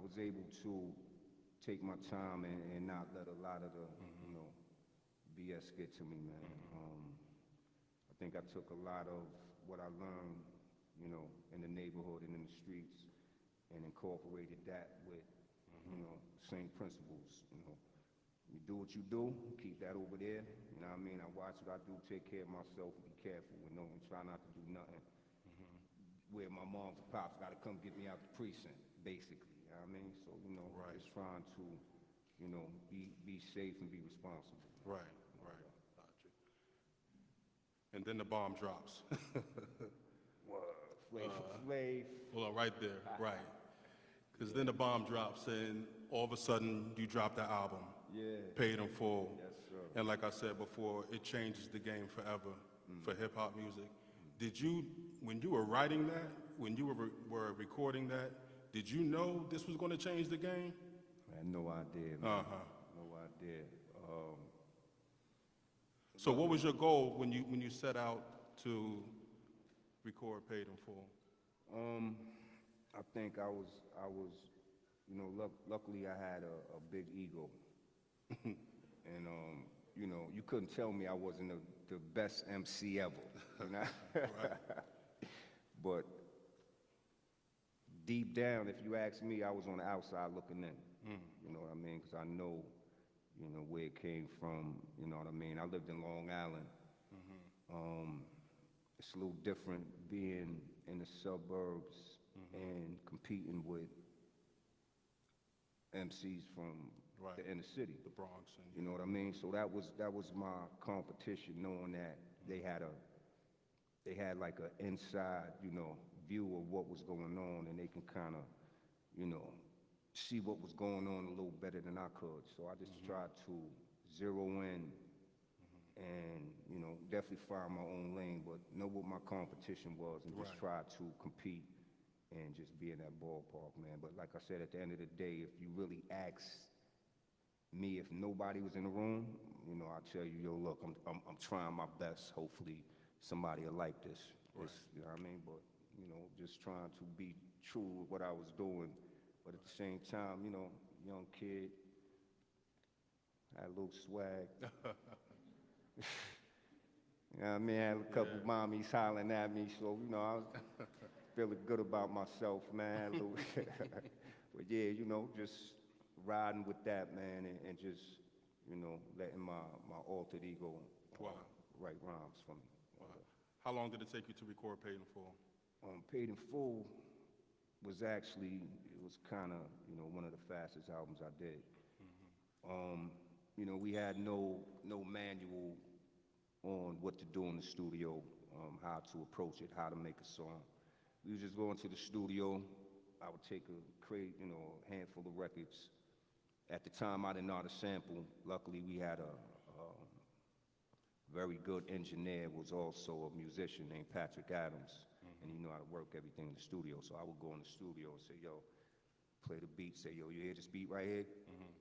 was able to take my time and not let a lot of the, BS get to me, man. I think I took a lot of what I learned, in the neighborhood and in the streets and incorporated that with, same principles, You do what you do, keep that over there, you know what I mean? I watch what I do, take care of myself, be careful, and try not to do nothing where my moms and pops gotta come get me out the precinct, basically, you know what I mean? So, Right. just trying to, be safe and be responsible. Right. Gotcha. And then the bomb drops. Flav. Hold on, right there, right. Because then the bomb drops, and all of a sudden, you drop the album. Yeah. Paid in full. Yes, sir. And like I said before, it changes the game forever for hip-hop music. Did you, when you were writing that, when you were recording that, did you know this was going to change the game? I had no idea, man. No idea. So what was your goal when you set out to record Paid in Full? I think I was, luckily I had a big ego. And, you couldn't tell me I wasn't the best MC ever, Right. But deep down, if you ask me, I was on the outside looking in. You know what I mean? Because I know, where it came from, you know what I mean? I lived in Long Island. It's a little different being in the suburbs and competing with MCs from Right. the inner city. The Bronx. And, You know what I mean? So that was my competition, knowing that they had like an inside, view of what was going on, and they can kind of, see what was going on a little better than I could. So I just tried to zero in and, definitely find my own lane, but know what my competition was and just try to compete and just be in that ballpark, man. But like I said, at the end of the day, if you really ask me, if nobody was in the room, I'll tell you, yo, look, I'm trying my best. Hopefully somebody will like this. Right. You know what I mean? But, just trying to be true with what I was doing. But at the same time, young kid, had a little swag. You know what I mean? I had a couple mommies hollering at me, so, I was feeling good about myself, man. But yeah, just riding with that, man, and just, letting my altered ego write rhymes for me. wow. How long did it take you to record Paid in Full? Paid in Full was actually, it was kind of, one of the fastest albums I did. We had no manual on what to do in the studio, how to approach it, how to make a song. We would just go into the studio. I would take a handful of records. At the time, I didn't know how to sample. Luckily, we had a very good engineer, was also a musician named Patrick Adams, and he knew how to work everything in the studio. So I would go in the studio and say, yo, play the beat, say, yo, you hear this beat right here?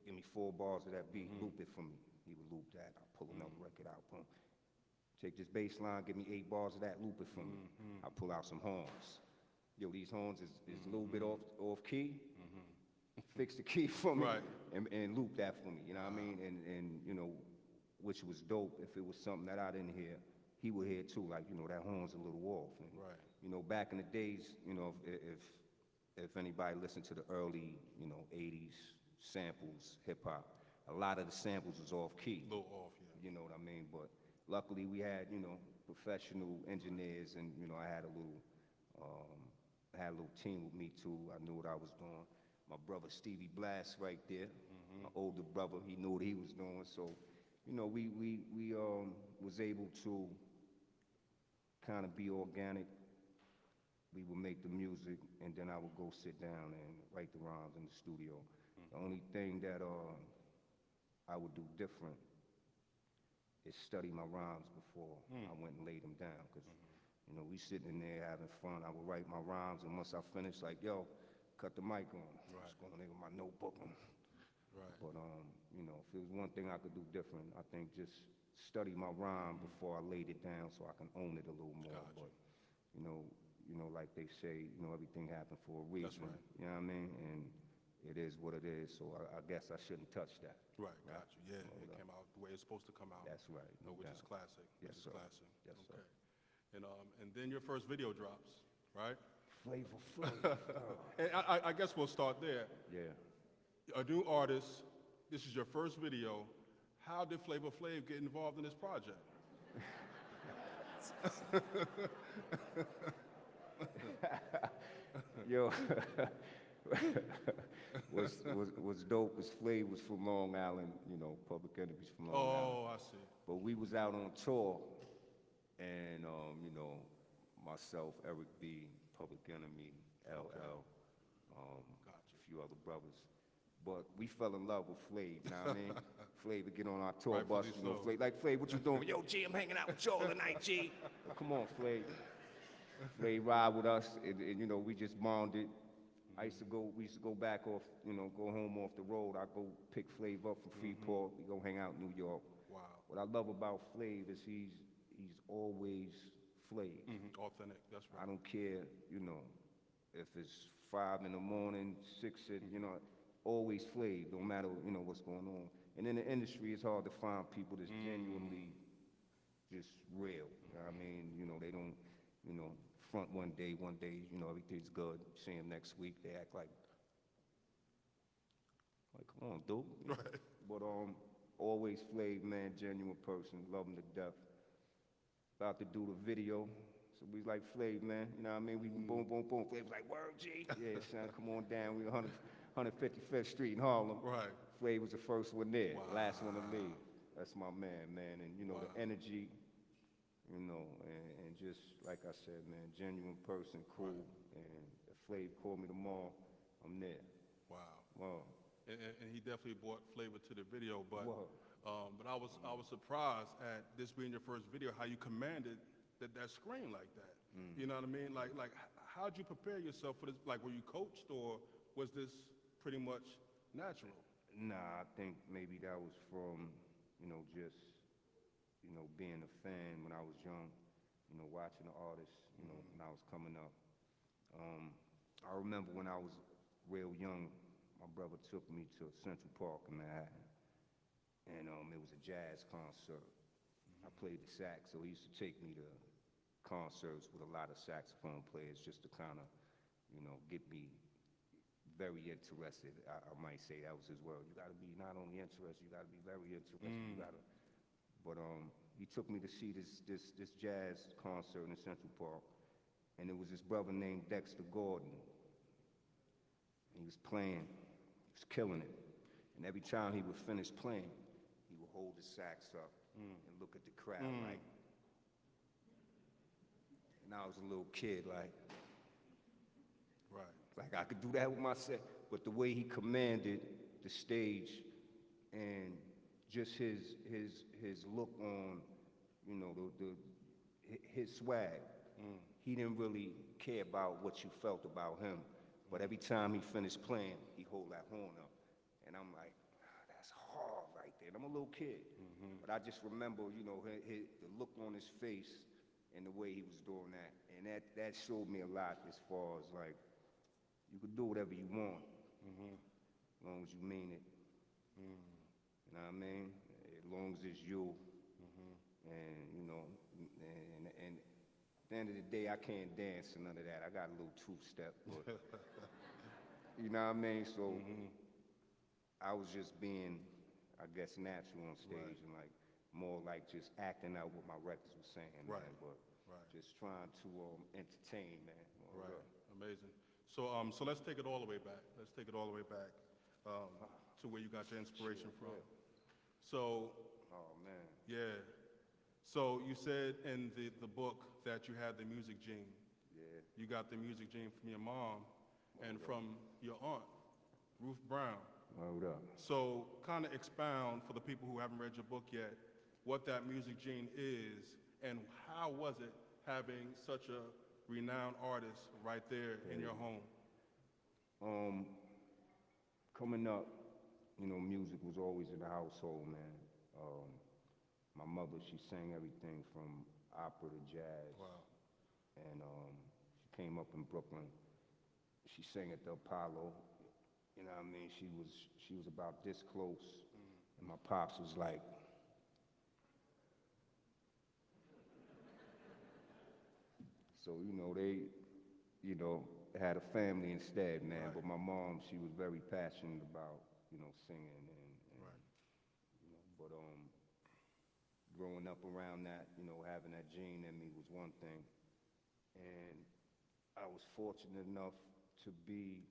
Give me 4 bars of that beat, loop it for me. He would loop that. I'll pull another record out, boom. Take this bass line, give me 8 bars of that, loop it for me. I'll pull out some horns. Yo, these horns is a little bit off key. Fix the key for me and loop that for me, you know what I mean? And which was dope. If it was something that I didn't hear, he would hear too, like, that horn's a little off. And, back in the days, if anybody listened to the early, 80s samples, hip hop, a lot of the samples was off key. A little off, yeah. You know what I mean? But luckily we had, professional engineers, and, I had a little team with me too. I knew what I was doing. My brother Stevie Blast right there, my older brother, he knew what he was doing. So, we was able to kind of be organic. We would make the music, and then I would go sit down and write the rhymes in the studio. The only thing that I would do different is study my rhymes before I went and laid them down. Because, we sitting in there having fun. I would write my rhymes, and once I finished, like, yo, cut the mic on. I was going in with my notebook. But, if there was one thing I could do different, I think just study my rhyme before I laid it down so I can own it a little more. Gotcha. But, like they say, everything happened for a reason. That's right. You know what I mean? And it is what it is. So I guess I shouldn't touch that. Right, got you. Yeah, it came out the way it's supposed to come out. That's right. No, which is doubt. classic. Yes, Which is sir. classic. Yes, sir. Okay. And then your first video drops, right? Flavor Flav. And I guess we'll start there. Yeah. A new artist, this is your first video. How did Flavor Flav get involved in this project? Yo, what's dope is Flav was from Long Island, you know, Public Enemy's from Long Island. Oh, I see. But we was out on tour, and you know, myself, Eric B, Public Enemy, LL, Gotcha. a few other brothers. But we fell in love with Flav, you know what I mean? Flav would get on our tour bus, Rightfully you know, so. Flav, like, Flav, what you doing? Yo, G, I'm hanging out with y'all tonight, G. Come on, Flav. Flav ride with us, and you know, we just bonded. We used to go back off, you know, go home off the road. I go pick Flav up from Freeport. We go hang out in New York. Wow. What I love about Flav is he's always Flav. Authentic, that's I right. don't care, you know, if it's 5 in the morning, 6 in, you know, always Flav, no matter, you know, what's going on. And in the industry, it's hard to find people that's genuinely just real. You know what I mean? You know, they don't, you know, front one day, you know, everything's good. See them next week, they act like come on, dude. Right. But always Flav, man, genuine person, love him to death. About to do the video, so we like Flav, man. You know what I mean? We boom, boom, boom. Flav's like, word, G. Yeah, son, come on down. We 155th Street in Harlem. Right. Flav was the first one there, Wow. last one to leave. That's my man, and you know Wow. the energy, you know, and just like I said, man, genuine person, cool. And if Flav called me tomorrow, I'm there. Wow. Wow. And he definitely brought flavor to the video, but Wow. but I was surprised at this being your first video, how you commanded that screen like that. You know what I mean? Like how'd you prepare yourself for this? Like, were you coached, or was this pretty much natural? Nah, I think maybe that was from, you know, just, you know, being a fan when I was young, you know, watching the artists, you know, when I was coming up. I remember when I was real young, my brother took me to Central Park in Manhattan, and it was a jazz concert. I played the sax, so he used to take me to concerts with a lot of saxophone players just to kind of, you know, get me very interested. I might say that was his word. You got to be not only interested, you got to be very interested. You got to. But he took me to see this jazz concert in Central Park, and it was this brother named Dexter Gordon. He was playing, he was killing it, and every time he would finish playing, he would hold his sax up and look at the crowd like. And I was a little kid, like I could do that with my set, but the way he commanded the stage and just his look on, you know, his swag, he didn't really care about what you felt about him, but every time he finished playing, he hold that horn up, and I'm like, that's hard right there. And I'm a little kid, but I just remember, you know, the look on his face and the way he was doing that, and that showed me a lot as far as like, you could do whatever you want, as long as you mean it. You know what I mean? As long as it's you. And, you know, and at the end of the day, I can't dance or none of that. I got a little two-step, but, you know what I mean? So I was just being, I guess, natural on stage and like more like just acting out what my records were saying, man. But just trying to entertain, man. Amazing. So so let's take it all the way back. Let's take it all the way back to where you got your inspiration from. So, oh man. Yeah. So you said in the book that you had the music gene. Yeah. You got the music gene from your mom and from your aunt, Ruth Brown. Hold up. So kind of expound for the people who haven't read your book yet what that music gene is and how was it having such a renowned artist right there in your home? Coming up, you know, music was always in the household, man. My mother, she sang everything from opera to jazz. Wow. And she came up in Brooklyn. She sang at the Apollo You know what I mean? She was about this close, and my pops was like, so, they, had a family instead, man. Right. But my mom, she was very passionate about, singing and Right. but growing up around that, having that gene in me was one thing. And I was fortunate enough to be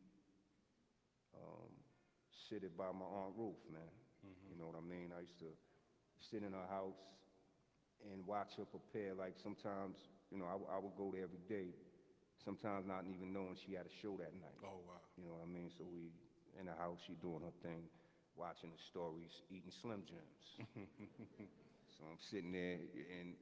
seated by my Aunt Ruth, man. You know what I mean? I used to sit in her house and watch her prepare. Like sometimes, I would go there every day, sometimes not even knowing she had a show that night. Oh, wow. You know what I mean? So we in the house, she doing her thing, watching the stories, eating Slim Jims. So I'm sitting there, and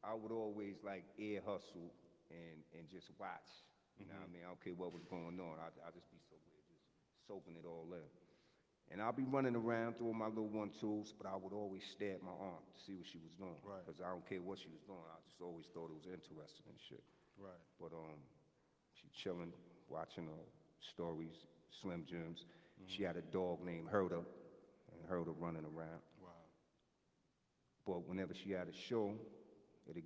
I would always like ear hustle and just watch. You know what I mean? I don't care what was going on. I'll just be so weird, just soaking it all in. And I'll be running around throwing my little 1-2s, but I would always stare at my aunt to see what she was doing. Right. Because I don't care what she was doing. I just always thought it was interesting and shit. Right. But she chilling, watching her stories, Slim Jims. She had a dog named Herda, and Herda running around. Wow. But whenever she had a show, at a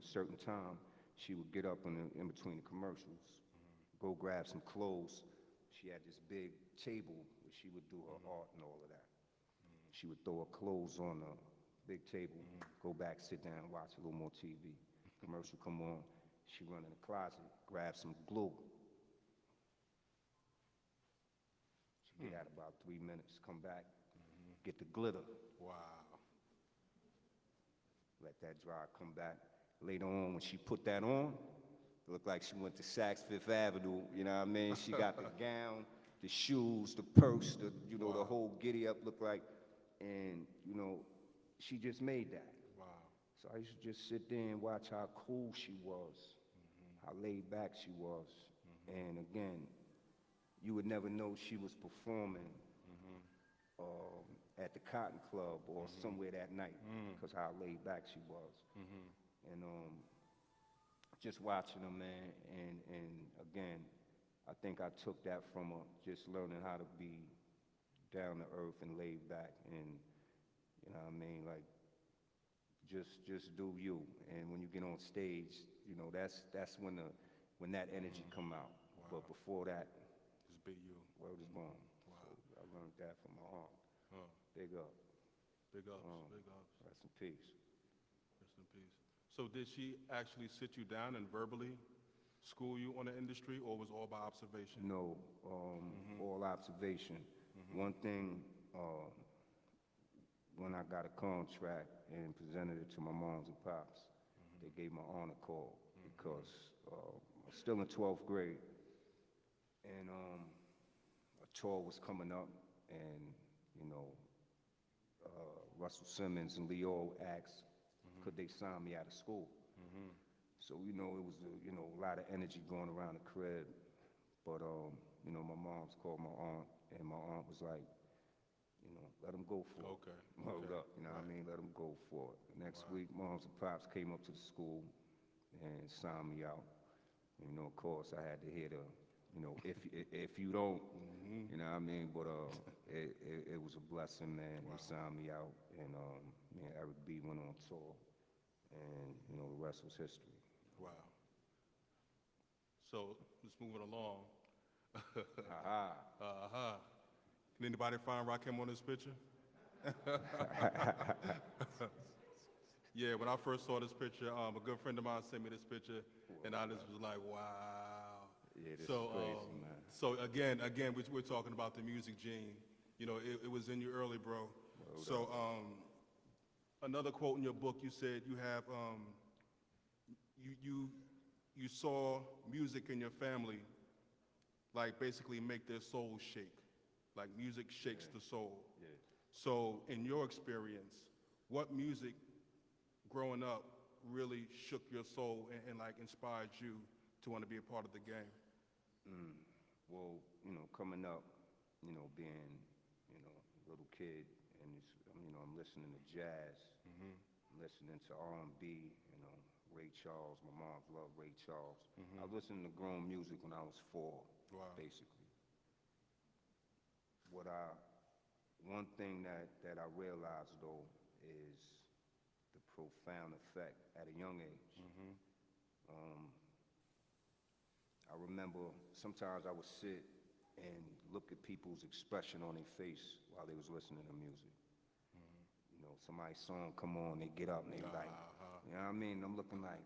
certain time, she would get up in between the commercials, go grab some clothes. She had this big table where she would do her art and all of that. She would throw her clothes on the big table, go back, sit down, watch a little more TV. Commercial come on, she run in the closet, grab some glue. She get out about 3 minutes, come back, get the glitter, Wow. let that dry, come back. Later on, when she put that on, it looked like she went to Saks Fifth Avenue, you know what I mean? She got the gown, the shoes, the purse, the Wow. whole giddy up looked like, and, she just made that. Wow. So I used to just sit there and watch how cool she was, how laid back she was. And again, you would never know she was performing at the Cotton Club or somewhere that night because how laid back she was. And just watching her, man, and again, I think I took that from her, just learning how to be down to earth and laid back, and you know what I mean, like just do you. And when you get on stage, that's when that energy come out. Wow. But before that, Just be you. word is born. Wow. So I learned that from my aunt. Huh. Big up. Big ups. Um, Big ups. Rest in peace. Rest in peace. So did she actually sit you down and verbally school you on the industry, or was all by observation? No, all observation. One thing, when I got a contract and presented it to my moms and pops, they gave my aunt a call because I was still in 12th grade, and a tour was coming up, and Russell Simmons and Leo asked, could they sign me out of school? So, it was a lot of energy going around the crib. But, my mom's called my aunt, and my aunt was like, let them go for it. Okay. Hold Okay. up, you know what I Right. mean? Let them go for it. Next Wow. week, moms and pops came up to the school and signed me out. Of course, I had to hear the, if you don't, you know what I mean? But it was a blessing, man. Wow. They signed me out, and me and Eric B went on tour, and, the rest was history. Wow. So just moving along. Aha. Uh-huh. Can anybody find Rakim on this picture? Yeah, when I first saw this picture, a good friend of mine sent me this picture, and I just was like, wow. Yeah, this So, is crazy, man. So again, we're talking about the music gene. It was in you early, bro. Word So another quote in your book, you said you have, you saw music in your family, like basically make their souls shake. Like music shakes the soul. Yeah. So in your experience, what music growing up really shook your soul and like inspired you to want to be a part of the game? Well, coming up, being, a little kid, and I'm listening to jazz, I'm listening to R&B, Ray Charles. My mom loved Ray Charles. I was listening to grown music when I was 4, Wow. basically. one thing that I realized though is the profound effect at a young age. I remember sometimes I would sit and look at people's expression on their face while they was listening to music. You know, somebody's song come on, they get up and they like, you know what I mean? I'm looking like,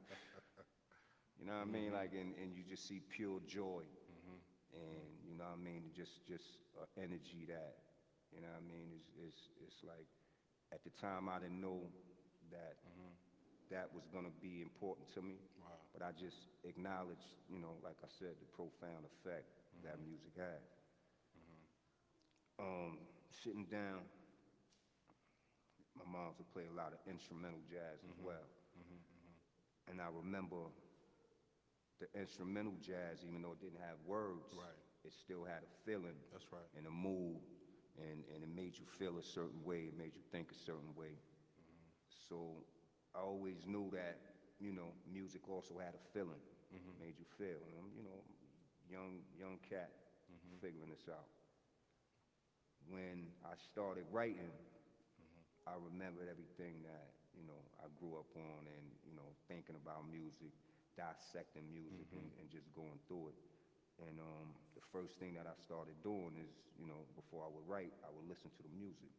you know what I mean? Like, and you just see pure joy. And, you know what I mean? Just energy that, you know what I mean? It's like, at the time I didn't know that that was gonna be important to me. But I just acknowledged, you know, like I said, the profound effect that music had. Sitting down, my mom would play a lot of instrumental jazz as well. And I remember the instrumental jazz, even though it didn't have words, it still had a feeling and a mood, and it made you feel a certain way, it made you think a certain way. So I always knew that, you know, music also had a feeling, made you feel. And I'm, you know, young cat figuring this out. When I started writing, I remembered everything that, you know, I grew up on and, you know, thinking about music, dissecting music and just going through it. And the first thing that I started doing is, you know, before I would write, I would listen to the music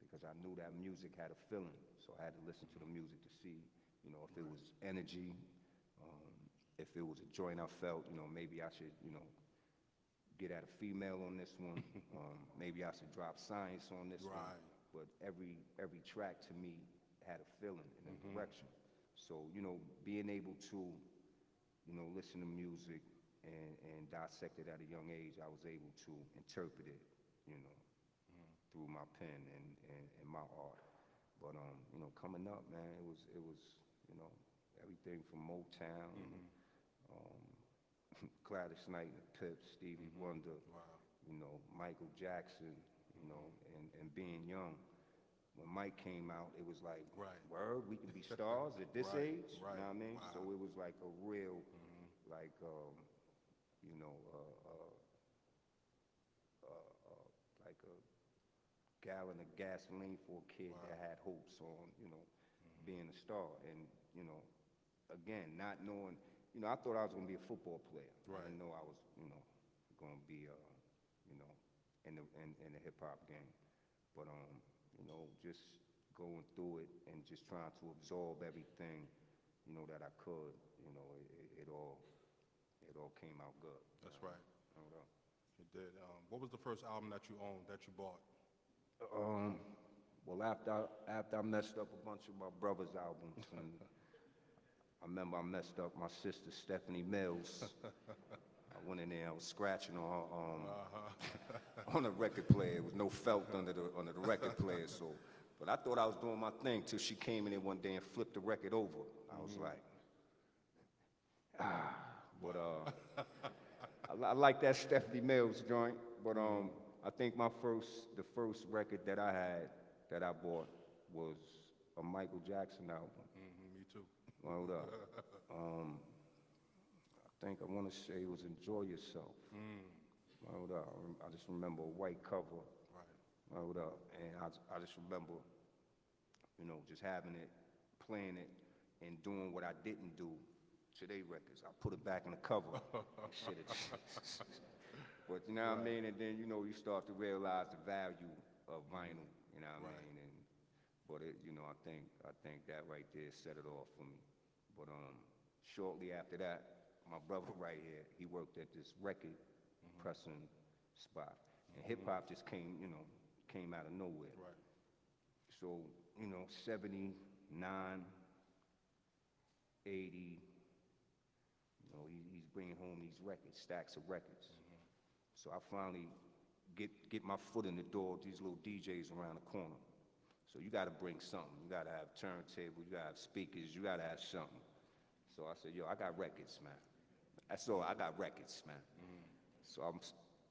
because I knew that music had a feeling. So I had to listen to the music to see, you know, if it was energy, if it was a joint I felt, you know, maybe I should, you know, get at a female on this one. Maybe I should drop science on this one. But every track to me had a feeling and a direction. So, you know, being able to, you know, listen to music and dissect it at a young age, I was able to interpret it, you know, through my pen and my art. But you know, coming up, man, it was, you know, everything from Motown, Gladys Knight and Pips, Stevie Wonder, you know, Michael Jackson, you know, and being young. When Mike came out, it was like, word, we can be stars at this age, you know what I mean? So it was like a real, like, you know, like a gallon of gasoline for a kid that had hopes on, you know, being a star. And, you know, again, not knowing, you know, I thought I was going to be a football player. I didn't know I was, you know, going to be, you know, in the hip-hop game. But, you know, just going through it and just trying to absorb everything, you know, that I could, you know, it all came out good. That's right. It did. What was the first album that you owned, that you bought? Well, after I messed up a bunch of my brother's albums, and I remember I messed up my sister Stephanie Mills. I went in there, I was scratching on her on a record player. There was no felt under the record player, so. But I thought I was doing my thing till she came in there one day and flipped the record over. I was like, But I like that Stephanie Mills joint. But I think the first record that I had, that I bought, was a Michael Jackson album. Me too. Hold up. I think I want to say it was Enjoy Yourself. Hold up. I just remember a white cover. Hold up. And I just remember, you know, just having it, playing it, and doing what I didn't do to their records. I put it back in the cover. But you know what I mean? And then, you know, you start to realize the value of vinyl, you know what I mean? But it, you know, I think that right there set it off for me. But shortly after that, my brother right here, he worked at this record pressing spot. And hip-hop just came out of nowhere. So, you know, 79, 80, you know, he's bringing home these records, stacks of records. So I finally get my foot in the door with these little DJs around the corner. So you gotta bring something. You gotta have turntable, you gotta have speakers, you gotta have something. So I said, yo, I got records, man. That's all, I got records, man. So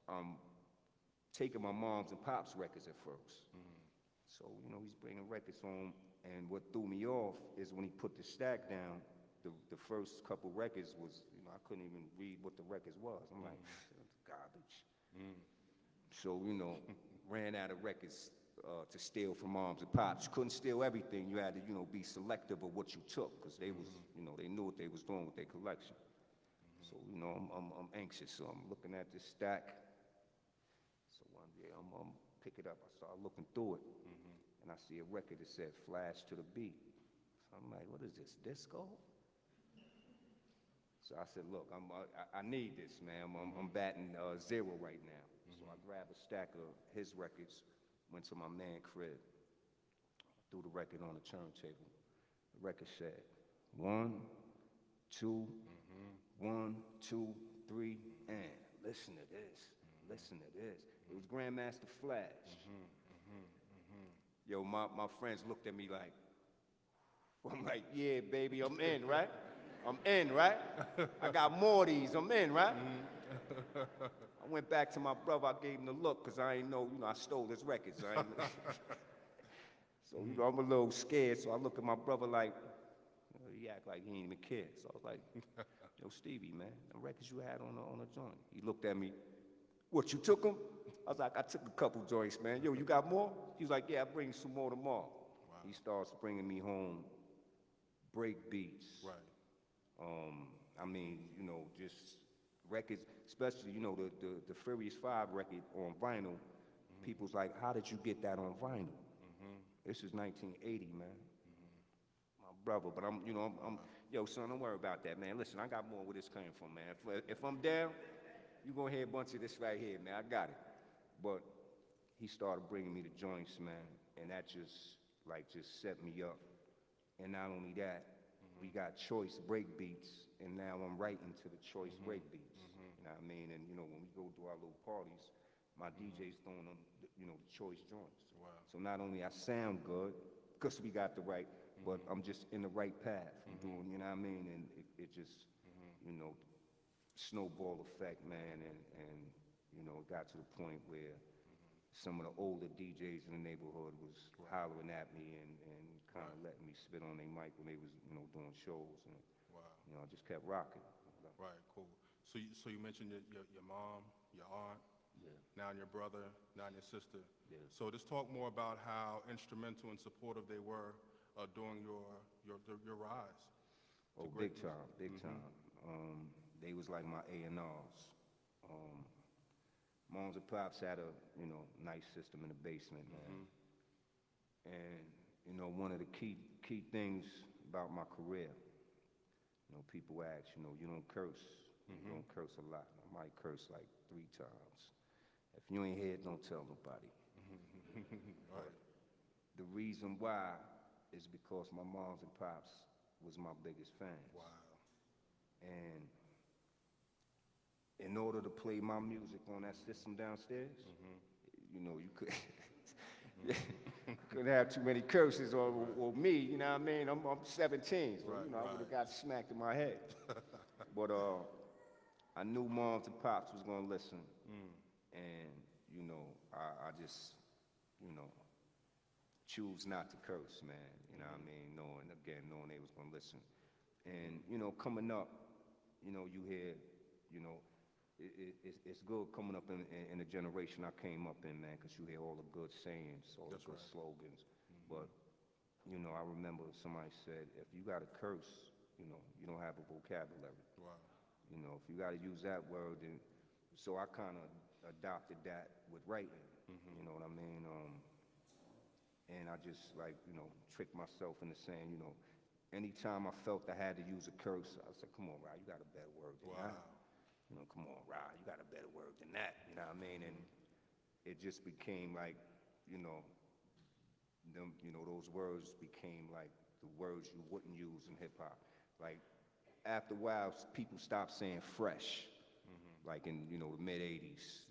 I'm taking my mom's and pop's records at first. So, you know, he's bringing records home, and what threw me off is when he put the stack down, the first couple records was, you know, I couldn't even read what the records was. I'm like, garbage. So, you know, ran out of records to steal from moms and pops. You couldn't steal everything. You had to, be selective of what you took, because they was, they knew what they was doing with their collection. So, I'm anxious. So I'm looking at this stack. So one day I'm pick it up. I start looking through it, and I see a record that said "Flash to the Beat." So I'm like, what is this, disco? So I said, look, I need this, man. I'm batting 0 right now. So I grabbed a stack of his records, went to my man crib, threw the record on the turntable. The record said 1, 2, 1, 2, 3, and listen to this. Listen to this. It was Grandmaster Flash. Yo, my friends looked at me like, I'm like, yeah, baby, I'm in, right? I'm in, right? I got more of these, I'm in, right? I went back to my brother, I gave him the look, because I ain't know, I stole his records. So, I'm a little scared, so I look at my brother like, he act like he ain't even care. So I was like, yo, Stevie, man, the records you had on the joint. He looked at me, what, you took them? I was like, I took a couple joints, man. Yo, you got more? He was like, yeah, I'll bring some more tomorrow. Wow. He starts bringing me home break beats. Right. Just records, especially, the Furious 5 record on vinyl. People's like, how did you get that on vinyl? This is 1980, man. My brother, but yo, son, don't worry about that, man. Listen, I got more where this came from, man. If I'm down, you gonna hear a bunch of this right here, man. I got it. But he started bringing me the joints, man, and that just set me up. And not only that, we got choice break beats, and now I'm writing to the choice break beats. You know what I mean? And when we go to our little parties, my DJ's throwing them, the choice joints. Wow. So not only I sound good, because we got the right, but I'm just in the right path. I'm doing, you know what I mean? And it just, snowball effect, man, and it got to the point where some of the older DJs in the neighborhood was hollering at me and kind of letting me spit on their mic when they was, doing shows, and I just kept rocking. Right, cool. So you mentioned your mom, your aunt, now your brother, now your sister. Yeah. So just talk more about how instrumental and supportive they were during your rise. Oh, big time, big time. They was like my A&Rs. Moms and pops had a, nice system in the basement, man. And, one of the key things about my career, people ask, you don't curse. You don't curse a lot. I might curse like 3 times. If you ain't here, don't tell nobody. Right. The reason why is because my moms and pops was my biggest fans. Wow. And in order to play my music on that system downstairs, you could couldn't have too many curses or me, you know what I mean? I'm 17, so I would have got smacked in my head. But I knew moms and pops was gonna listen, and I just choose not to curse, man. You know what I mean? Knowing they was gonna listen, and coming up, you hear, it's good coming up in the generation I came up in, man, because you hear all the good sayings, all the good slogans. But, I remember somebody said, if you got to curse, you don't have a vocabulary. Wow. If you got to use that word, then, so I kind of adopted that with writing, you know what I mean? And I just, tricked myself into saying, anytime I felt I had to use a curse, I said, come on, Rod, you got a better word than that. Come on, Rod, you got a better word than that, you know what I mean? And it just became like, those words became like the words you wouldn't use in hip hop. Like, after a while, people stopped saying fresh, like in, the mid 80s,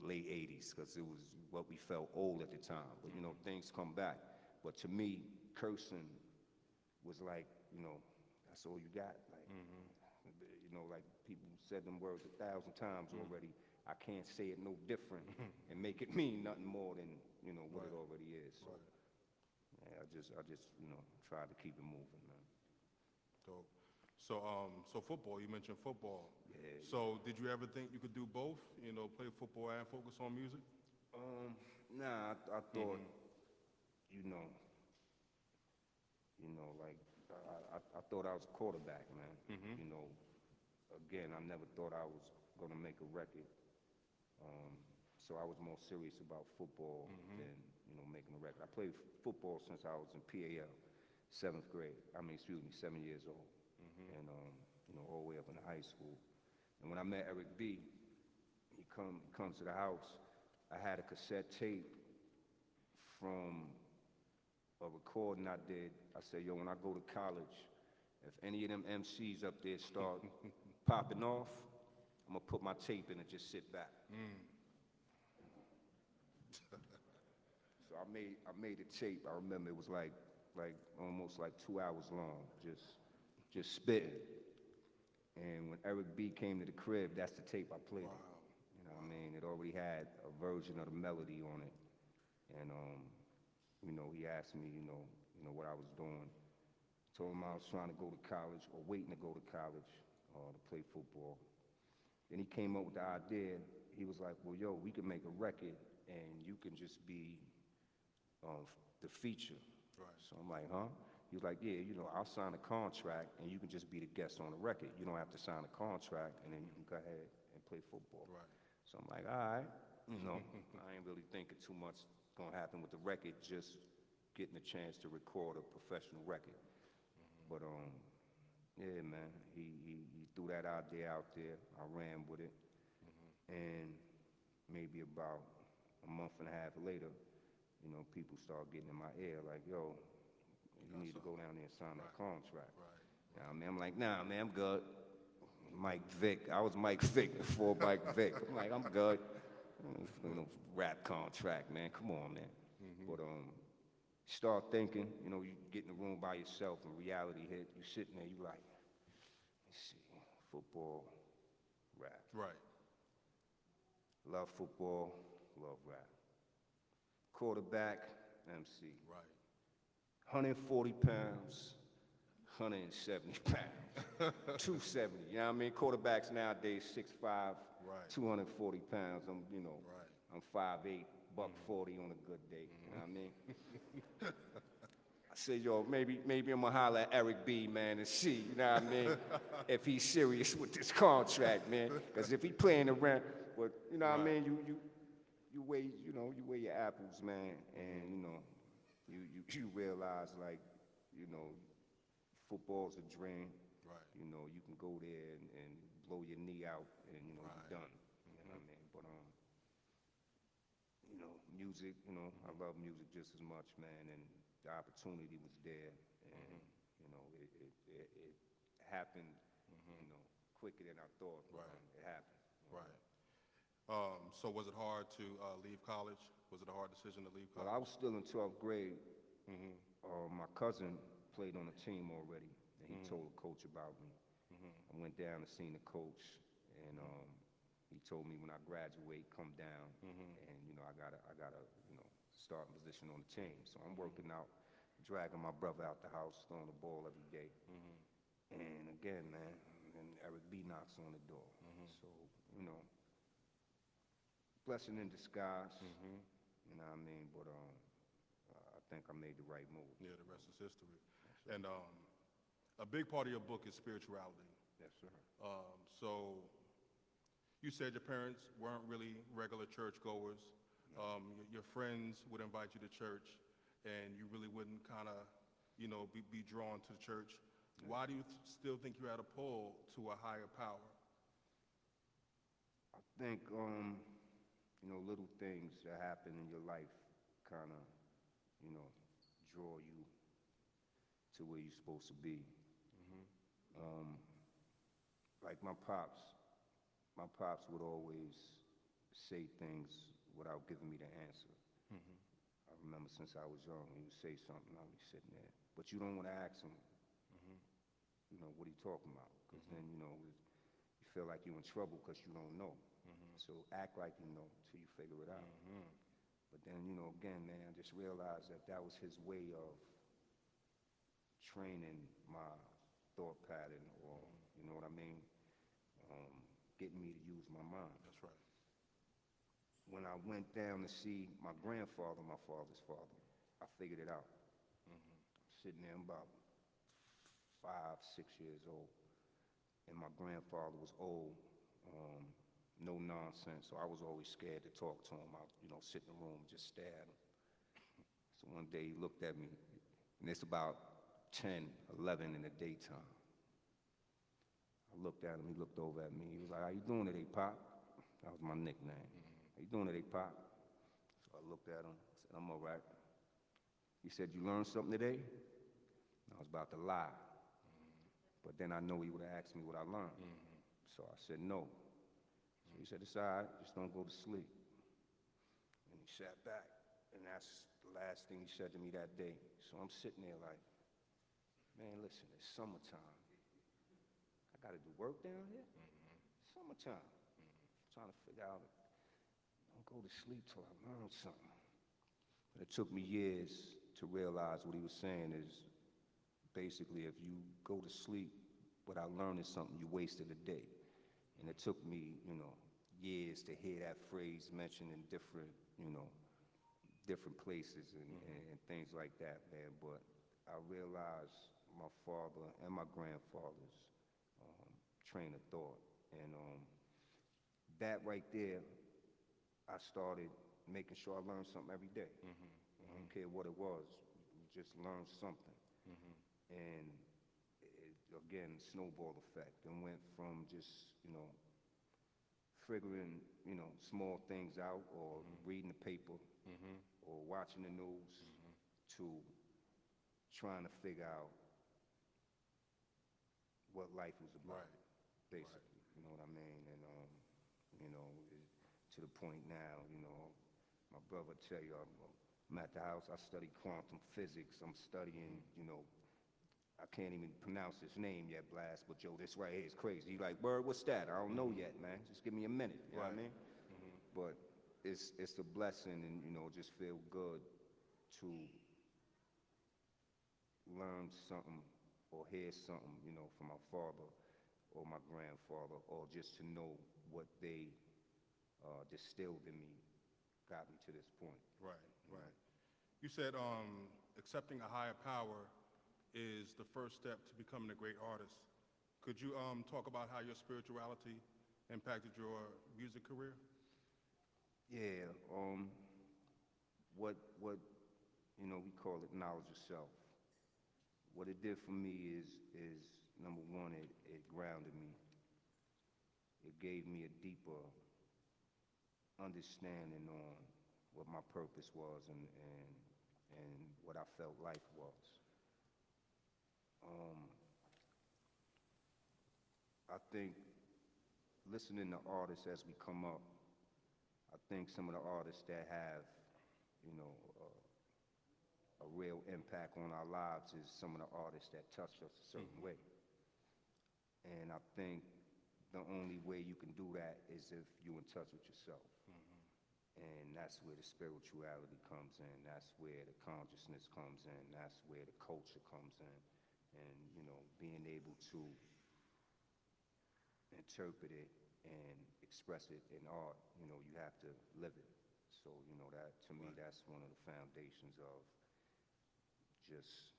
late 80s, because it was what we felt old at the time. But, things come back. But to me, cursing was like, that's all you got. Like, like people said them words 1,000 times already. I can't say it no different and make it mean nothing more than, what it already is. So, yeah, I just, tried to keep it moving, man. Dope. So football, you mentioned football. Yeah. So did you ever think you could do both, play football and focus on music? Nah, I thought, you know, like I thought I was a quarterback, man. You know, again, I never thought I was gonna make a record. So I was more serious about football than, making a record. I played football since I was in PAL, 7th grade. 7 years old. And, all the way up in high school. And when I met Eric B., he comes to the house. I had a cassette tape from a recording I did. I said, yo, when I go to college, if any of them MCs up there start popping off, I'm gonna put my tape in and just sit back. So I made a tape. I remember it was like almost like 2 hours long, just spitting. And when Eric B came to the crib, that's the tape I played. Wow. You know what I mean? It already had a version of the melody on it. And he asked me, what I was doing. Told him I was trying to go to college or waiting to go to college to play football. Then he came up with the idea. He was like, well, yo, we can make a record and you can just be the feature. Right. So I'm like, huh? He was like, yeah, I'll sign a contract and you can just be the guest on the record. You don't have to sign a contract and then you can go ahead and play football. Right. So I'm like, all right. I ain't really thinking too much gonna happen with the record, just getting a chance to record a professional record. But yeah, man, he threw that idea out there. I ran with it. And maybe about a month and a half later, people started getting in my ear like, yo, you need to go down there and sign that contract. Right. I'm like, nah, man, I'm good. Mike Vick. I was Mike Vick before Mike Vick. I'm like, I'm good. Rap contract, man. Come on, man. But start thinking, you get in the room by yourself and reality hit. You sitting there, you like, let's see, football, rap. Right. Love football, love rap. Quarterback, MC. Right. 140 pounds, 170 pounds, 270. You know what I mean? Quarterbacks nowadays 6'5", Right. 240 pounds. I'm, Right. I'm 5'8", $140 on a good day. You know what I mean? I said, yo, maybe I'm gonna holler at Eric B, man, and see, you know what I mean, if he's serious with this contract, man. Because if he playing around, but you know what I mean, you weigh your apples, man, and you realize like, football's a dream. Right. You can go there and blow your knee out, and you're done. You know what I mean? But music, I love music just as much, man, and the opportunity was there, and it happened, quicker than I thought. Right. It happened. Right. So was it hard to leave college? Was it a hard decision to leave college? Well, I was still in 12th grade. My cousin played on the team already, and he told the coach about me. I went down and seen the coach, and he told me when I graduate, come down, and I gotta starting position on the team. So I'm working out, dragging my brother out the house, throwing the ball every day. And again, man, and Eric B knocks on the door. So blessing in disguise. You know what I mean? But I think I made the right move. Yeah, the rest is history. And a big part of your book is spirituality. Yes, sir. So you said your parents weren't really regular churchgoers. Your friends would invite you to church, and you really wouldn't kind of, be drawn to the church. Why do you still think you had a pull to a higher power? I think, little things that happen in your life kind of, draw you to where you're supposed to be. Like my pops would always say things without giving me the answer. I remember since I was young, he would say something, I'd be sitting there. But you don't want to ask him, what he talking about, because then, you feel like you're in trouble because you don't know. So act like you know till you figure it out. But then, again, man, I just realized that was his way of training my thought pattern, or, you know what I mean? Getting me to use my mind. That's right. when I went down to see my grandfather, my father's father, I figured it out. Sitting there, I'm about 5, 6 years old, and my grandfather was old, no nonsense, so I was always scared to talk to him. I, sit in the room, just stare at him. So one day he looked at me, and it's about 10, 11 in the daytime. I looked at him, he looked over at me, he was like, "How you doing today, Pop?" That was my nickname. "How you doing today, Pop?" So I looked at him, I said, "I'm all right." He said, "You learned something today?" I was about to lie, but then I know he would have asked me what I learned. So I said, "No." So he said, "It's all right, just don't go to sleep." And he sat back, and that's the last thing he said to me that day. So I'm sitting there like, man, listen, it's summertime. I gotta do work down here? Summertime. Trying to figure out, don't go to sleep till I learn something. But it took me years to realize what he was saying is basically if you go to sleep without learning something, you wasted a day. And it took me, years to hear that phrase mentioned in different, different places and things like that, man. But I realized my father and my grandfather's train of thought. And that right there, I started making sure I learned something every day. I don't care what it was, you just learn something. And it, again, snowball effect, and went from just, figuring, small things out, or reading the paper, or watching the news, to trying to figure out what life was about, basically. You know what I mean? And to the point now, my brother tell you, I'm at the house, I study quantum physics, I'm studying, I can't even pronounce his name yet, Blast, but Joe, this right here is crazy. He like, "Word, what's that? I don't know yet, man. Just give me a minute," you know what I mean? But it's a blessing, and, just feel good to learn something or hear something, from my father or my grandfather, or just to know what they distilled in me got me to this point. Right. You said accepting a higher power is the first step to becoming a great artist. Could you talk about how your spirituality impacted your music career? Yeah, what we call it knowledge of self. What it did for me is number one, it grounded me. It gave me a deeper understanding on what my purpose was and what I felt life was. I think listening to artists as we come up, I think some of the artists that have, a real impact on our lives is some of the artists that touch us a certain way. And I think the only way you can do that is if you're in touch with yourself. And that's where the spirituality comes in. That's where the consciousness comes in. That's where the culture comes in. And, being able to interpret it and express it in art, you have to live it. So, that, to me, that's one of the foundations of just,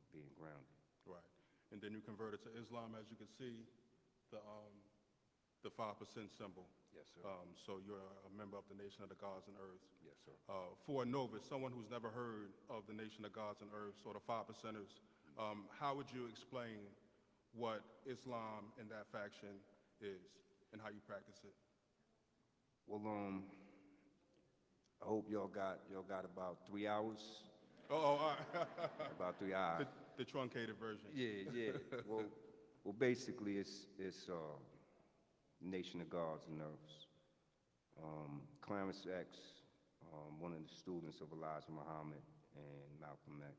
being grounded. Right. And then you converted to Islam, as you can see, the 5% symbol. Yes, sir. So you're a member of the Nation of the Gods and Earths. Yes, sir. For a novice, someone who's never heard of the Nation of Gods and Earths, or the 5%ers, how would you explain what Islam and that faction is and how you practice it? Well, I hope y'all got about 3 hours. All right. About 3 hours. The truncated version. Yeah. Well, basically, it's Nation of Gods and Earths. Clarence X, one of the students of Elijah Muhammad and Malcolm X,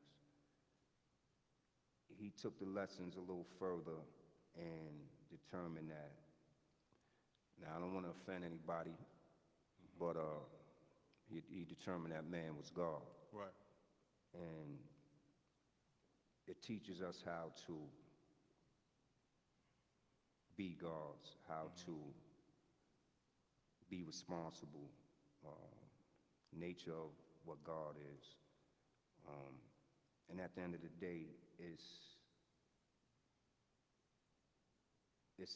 he took the lessons a little further and determined that, now I don't want to offend anybody, but he determined that man was God. Right. And it teaches us how to be gods, how to be responsible nature of what God is. And at the end of the day, it's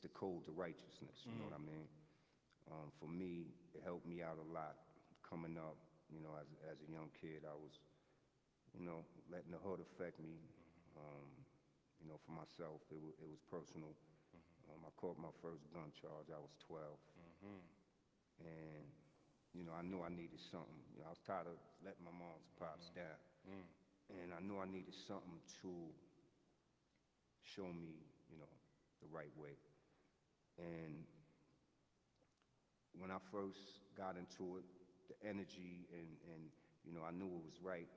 the code to righteousness, you know what I mean? For me, it helped me out a lot coming up, you know, as a young kid. I was, you know, letting the hood affect me. You know, for myself, it was personal. I caught my first gun charge, I was 12. And, you know, I knew I needed something. You know, I was tired of letting my moms and pops down. And I knew I needed something to show me, you know, the right way. And when I first got into it, the energy and you know, I knew it was right.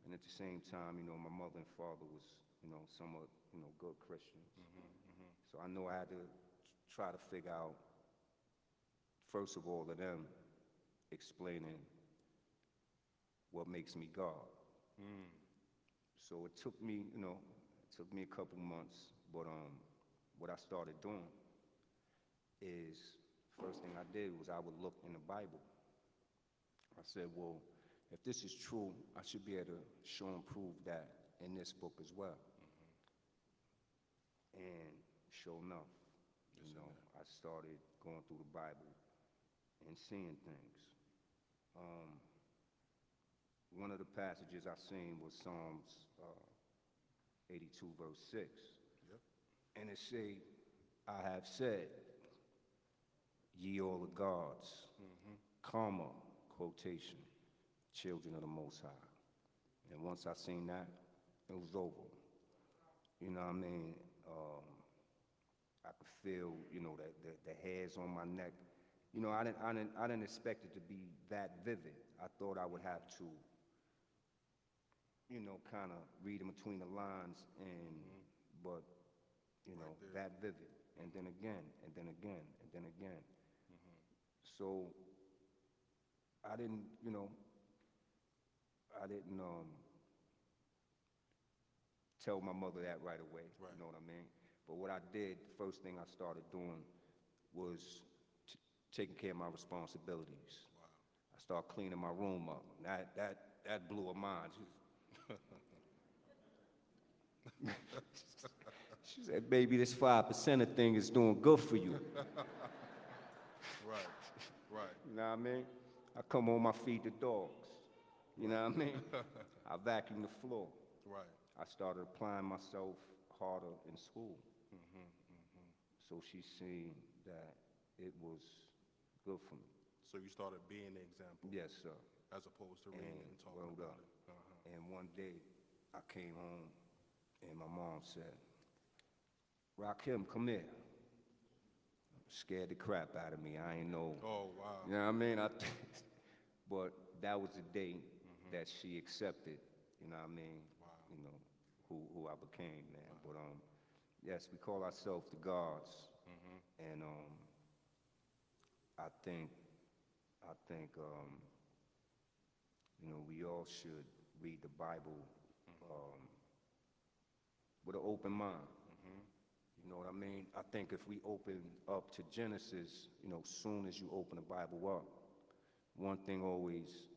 And at the same time, you know, my mother and father was, you know, somewhat, you know, good Christians. So I know I had to try to figure out, first of all, to them explaining what makes me God. So it took me, you know, a couple months, but what I started doing is, first thing I did was I would look in the Bible. I said, well, if this is true, I should be able to show and prove that in this book as well. And sure enough, you know, I started going through the Bible and seeing things. One of the passages I seen was Psalms 82, verse 6. And it say, I have said, ye all the gods, comma, quotation, children of the Most High. And once I seen that, it was over. You know what I mean? I could feel, you know, the hairs on my neck. You know, I didn't expect it to be that vivid. I thought I would have to, you know, kind of read in between the lines, but, you know, that vivid. And then again, and then again, and then again. So I didn't, you know, tell my mother that right away, you know what I mean? But what I did, the first thing I started doing was taking care of my responsibilities. I started cleaning my room up. That blew her mind. She said, baby, this 5% thing is doing good for you. Right. You know what I mean? I come home, I feed the dogs. You know what I mean? I vacuum the floor. Right. I started applying myself harder in school. So she seen that it was good for me. So you started being the example. Yes, sir. As opposed to reading and talking about it. And one day, I came home, and my mom said, Rakim, come here. Scared the crap out of me. I ain't know. Oh, wow. You know what I mean? But that was the day that she accepted, you know what I mean? Wow. You know, who I became, man. But yes, we call ourselves the gods. And I think you know, we all should read the Bible with an open mind. You know what I mean? I think if we open up to Genesis, you know, soon as you open the Bible up, one thing always,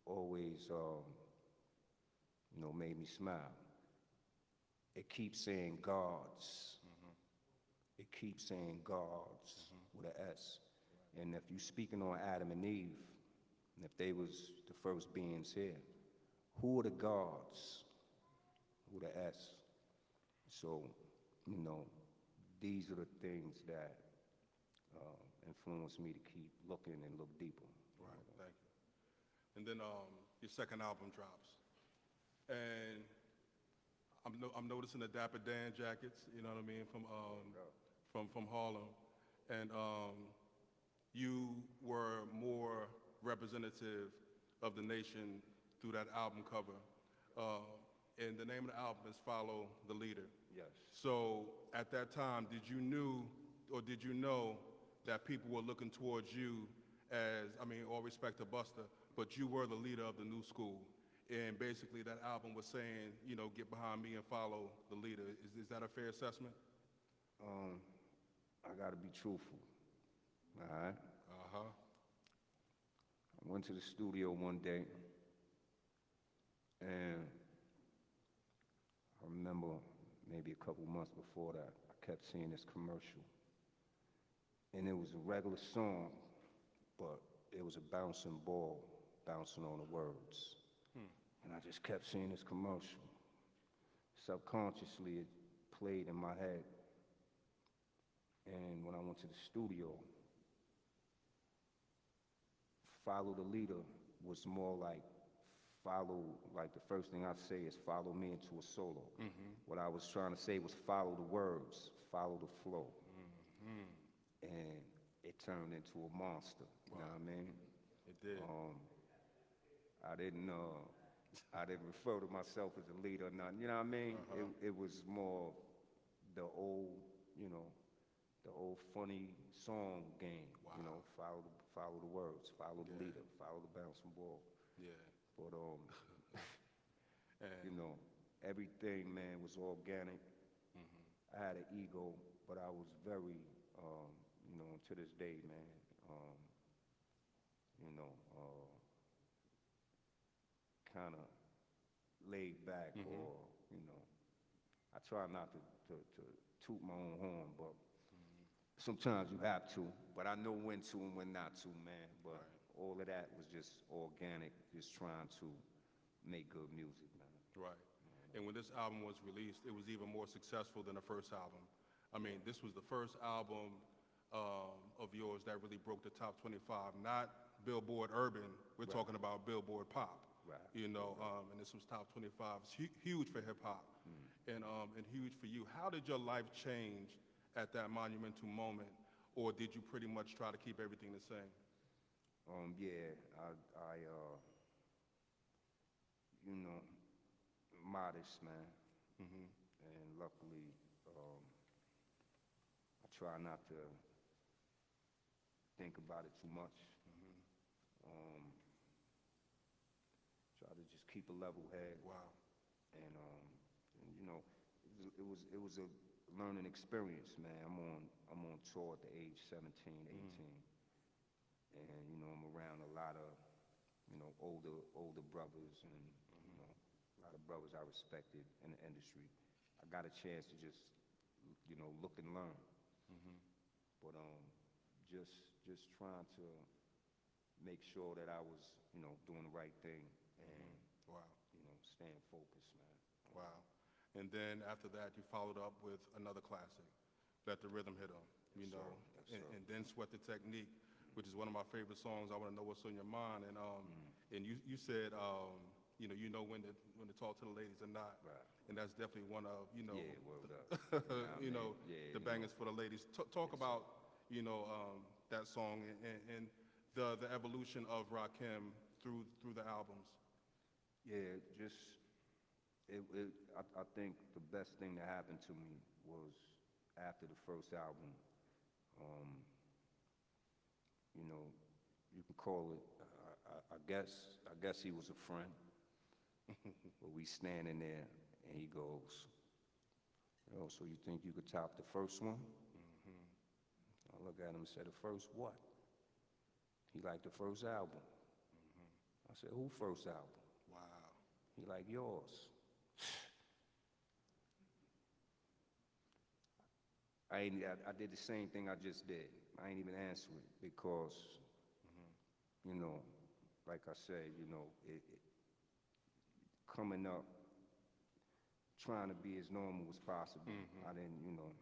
you know, made me smile. It keeps saying gods. It keeps saying gods with an S. And if you're speaking on Adam and Eve, and if they was the first beings here, who are the gods with an S? So, you know, these are the things that influence me to keep looking and look deeper. Right, thank you. And then your second album drops. And I'm noticing the Dapper Dan jackets, you know what I mean, from Harlem. And you were more representative of the nation through that album cover. And the name of the album is Follow the Leader. Yes. So at that time, did you know that people were looking towards you as, I mean, all respect to Buster, but you were the leader of the new school? And basically that album was saying, you know, get behind me and follow the leader. Is that a fair assessment? I gotta be truthful, all right? I went to the studio one day, and I remember maybe a couple months before that, I kept seeing this commercial. And it was a regular song, but it was a bouncing ball, bouncing on the words. And I just kept seeing this commercial. Subconsciously, it played in my head. And when I went to the studio, Follow the Leader was more like like the first thing I'd say is follow me into a solo. What I was trying to say was follow the words, follow the flow. And it turned into a monster, you know what I mean? It did. I didn't refer to myself as a leader or nothing, you know what I mean? It was more the old, the old funny song game, you know, follow the words, follow the leader, follow the bouncing ball. Yeah. But, you know, everything, man, was organic. I had an ego, but I was very, you know, to this day, man, you know, kind of laid back or, you know, I try not to toot my own horn, but sometimes you have to, but I know when to and when not to, man. But all of that was just organic, just trying to make good music, man. Right. And when this album was released, it was even more successful than the first album. I mean, this was the first album of yours that really broke the top 25, not Billboard Urban. We're talking about Billboard Pop. Right. You know, and this was top 25. It's huge for hip hop, and huge for you. How did your life change at that monumental moment, or did you pretty much try to keep everything the same? Yeah, I you know, modest, man. And luckily, I try not to think about it too much. Try to just keep a level head. Wow. And you know, it was a learning experience, man. I'm on tour at the age 17, 18. And you know, I'm around a lot of, you know, older brothers and you know, a lot of brothers I respected in the industry. I got a chance to just, you know, look and learn. But just trying to make sure that I was, you know, doing the right thing and you know, staying focused, man. Wow. And then after that, you followed up with another classic, Let the Rhythm Hit 'Em, you know, and then Sweat the Technique, which is one of my favorite songs. I Want to Know What's on Your Mind. And and you said, you know when to talk to the ladies or not. Right. And that's definitely one of, you know, Yeah, word up. you know, Yeah, the bangers for the ladies. Talk about, you know, that song and the evolution of Rakim through the albums. Yeah, just I think the best thing that happened to me was after the first album. You know, you can call it. I guess he was a friend. But we standing there, and he goes, "Yo, so you think you could top the first one?" I look at him and said, "The first what?" He liked the first album. I said, "Who first album?" Wow. He like, "Yours." I did the same thing I just did. I ain't even answer it because, you know, like I said, you know, coming up, trying to be as normal as possible. I didn't, you know,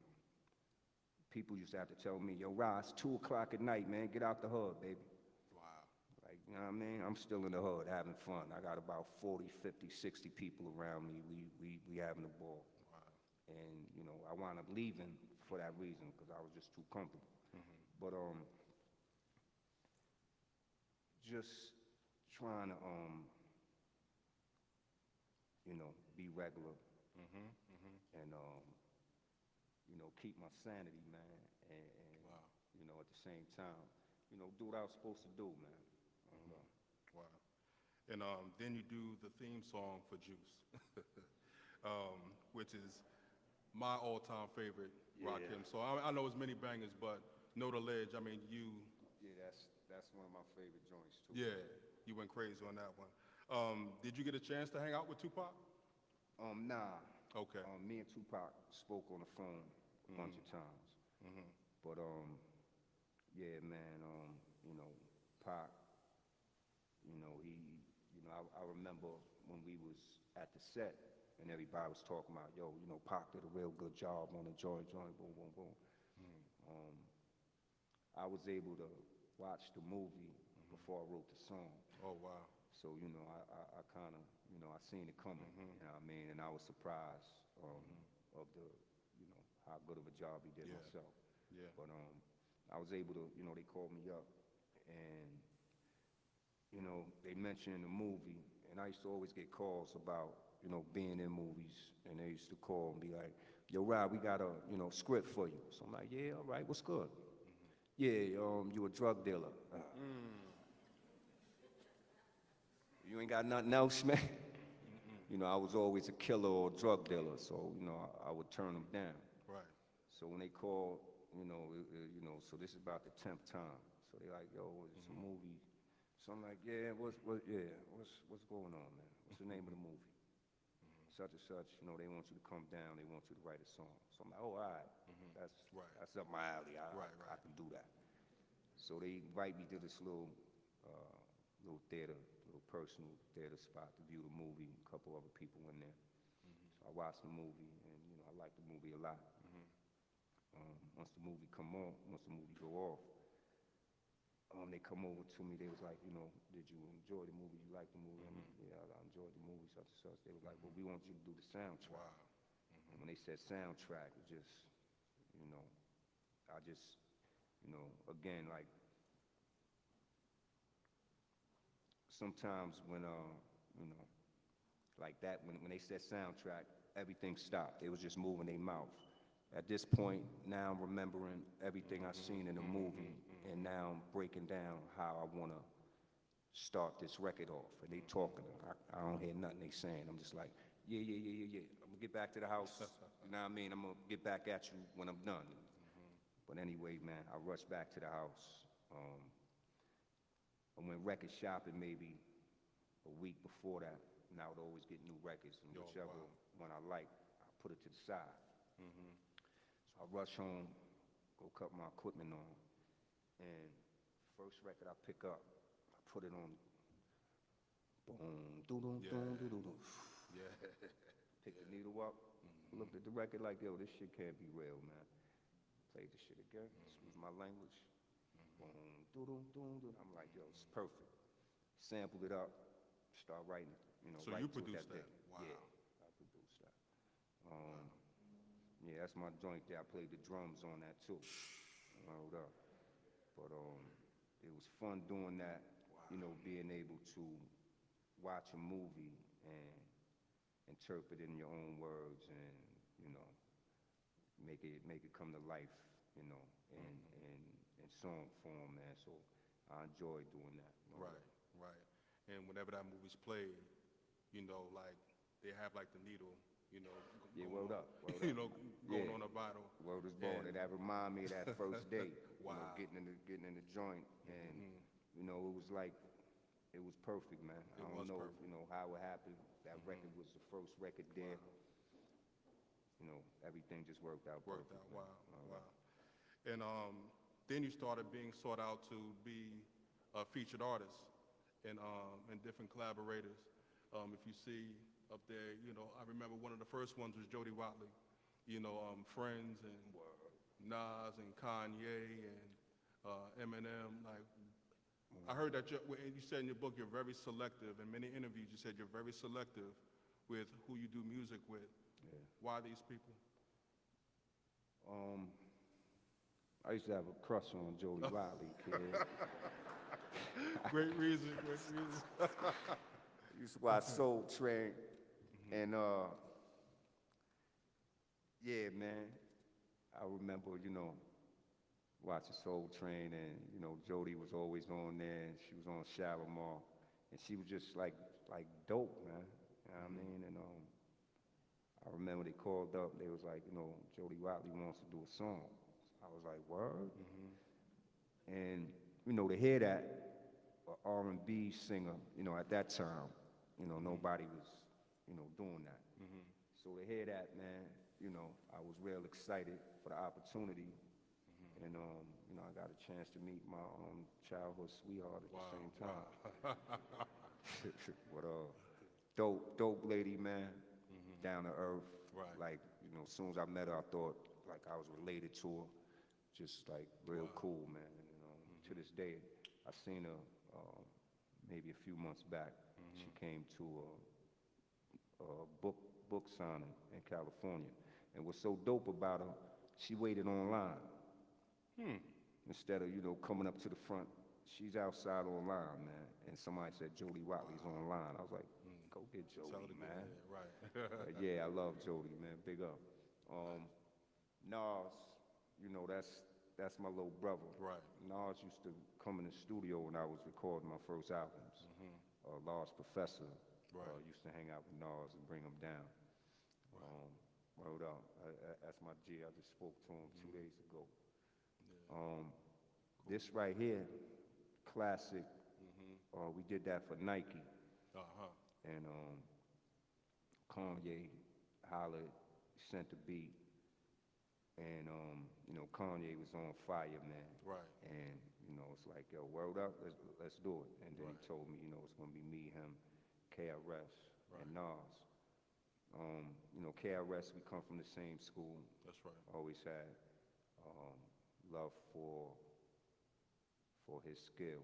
people used to have to tell me, "Yo, Ra, it's 2 o'clock at night, man. Get out the hood, baby." Wow. Like, you know what I mean? I'm still in the hood having fun. I got about 40, 50, 60 people around me. We having a ball. Wow. And, you know, I wound up leaving for that reason because I was just too comfortable. But just trying to, you know, be regular and, you know, keep my sanity, man, and you know, at the same time, you know, do what I was supposed to do, man. Wow. And then you do the theme song for Juice, which is my all-time favorite, Rakim. So I know it's many bangers, but Know the Ledge, I mean, Yeah, That's one of my favorite joints too. Yeah, you went crazy on that one. Did you get a chance to hang out with Tupac? Nah. Okay. Me and Tupac spoke on the phone a bunch of times. But yeah, man. You know, Pac. You know, I remember when we was at the set and everybody was talking about, yo, you know, Pac did a real good job on the joint, boom, boom, boom. I was able to watch the movie before I wrote the song. Oh, wow. So, you know, I kind of, you know, I seen it coming, you know what I mean? And I was surprised of the, you know, how good of a job he did myself. Yeah. But I was able to, you know, they called me up and, you know, they mentioned the movie, and I used to always get calls about, you know, being in movies, and they used to call and be like, yo, Rob, we got a, you know, script for you. So I'm like, yeah, all right, what's good? Yeah, you a drug dealer. You ain't got nothing else, man? You know, I was always a killer or a drug dealer, so, you know, I would turn them down. Right. So when they called, you know, so this is about the 10th time. So they like, yo, it's a movie. So I'm like, yeah, what's going on, man? What's the name of the movie? Such and such, you know, they want you to come down, they want you to write a song. So I'm like, oh, all right, that's up my alley, I can do that. So they invite me to this little theater, little personal theater spot to view the movie. A couple other people in there. So I watched the movie, and, you know, I liked the movie a lot. Once the movie go off, they come over to me, they was like, you know, did you enjoy the movie? You like the movie? I'm like, yeah, I enjoyed the movie, such and such. They was like, well, we want you to do the soundtrack. Wow. And when they said soundtrack, it just, you know, you know, again, like, sometimes when, you know, like that, when they said soundtrack, everything stopped. They was just moving their mouth. At this point, now I'm remembering everything I seen in the movie, and now I'm breaking down how I want to start this record off. And they talking, I don't hear nothing they saying. I'm just like, yeah. I'm gonna get back to the house. You know what I mean? I'm gonna get back at you when I'm done. But anyway, man, I rushed back to the house. I went record shopping maybe a week before that, and I would always get new records, and whichever one I liked, I put it to the side. So I rush home, go cut my equipment on, and first record I pick up, I put it on, boom, doo-doo, doo-doo. Yeah. Pick the needle up, looked at the record like, yo, this shit can't be real, man. Played the shit again, excuse my language. Boom, doo-doo, doo-doo. I'm like, yo, it's perfect. Sampled it up, start writing, you know. So you produced that? Wow. Yeah, I produced that. Yeah, that's my joint there. I played the drums on that too. Hold up. But it was fun doing that, you know, being able to watch a movie and interpret it in your own words and, you know, make it come to life, you know, in song form, man. So I enjoy doing that. Right. And whenever that movie's played, you know, like they have like the needle, you know. Yeah, word up. You know, going on a bottle. Word is born. And that remind me of that first date. Wow. You know, getting in the joint, and you know, it was like, it was perfect, man. I don't know, perfect. you know, how it happened. That record was the first record there. You know, everything just worked out. Worked perfect, out. man. Wow. And then you started being sought out to be a featured artist and different collaborators. If you see up there, you know, I remember one of the first ones was Jody Watley. You know, Friends and Nas and Kanye and Eminem. Like, I heard that you said in your book you're very selective. In many interviews, you said you're very selective with who you do music with. Yeah. Why these people? I used to have a crush on Jody Watley, kid. Great reason. Used to watch Soul Train, and yeah, man, I remember, you know, watching Soul Train, and you know, Jody was always on there, and she was on Shalimar, and she was just like dope, man. You know what I mean? And I remember they called up, they was like, you know, Jody Watley wants to do a song. I was like, word? And you know, to hear that, a R&B singer, you know, at that time, you know, nobody was, you know, doing that. So to hear that, man, you know, I was real excited for the opportunity. And, you know, I got a chance to meet my childhood sweetheart at the same time. But dope lady, man, down to earth. Right. Like, you know, as soon as I met her, I thought like I was related to her. Just like real cool, man. And to this day, I seen her maybe a few months back. She came to a book signing in California. And what's so dope about her, she waited online. Instead of, you know, coming up to the front, she's outside online, man. And somebody said Jody Watley's online. I was like, go get Jody, man. Right. Yeah, I love Jody, man. Big up. Nas, you know, that's my little brother. Right. Nas used to come in the studio when I was recording my first albums. Lars Professor used to hang out with Nas and bring him down. Word up. That's my G. I just spoke to him 2 days ago. This right here, classic. We did that for Nike. And Kanye hollered, sent the beat. And, you know, Kanye was on fire, man. Right. And, you know, it's like, yo, word up, let's do it. And then he told me, you know, it's going to be me, him, KRS, and Nas. You know, KRS, we come from the same school. That's right. Always had love for his skill.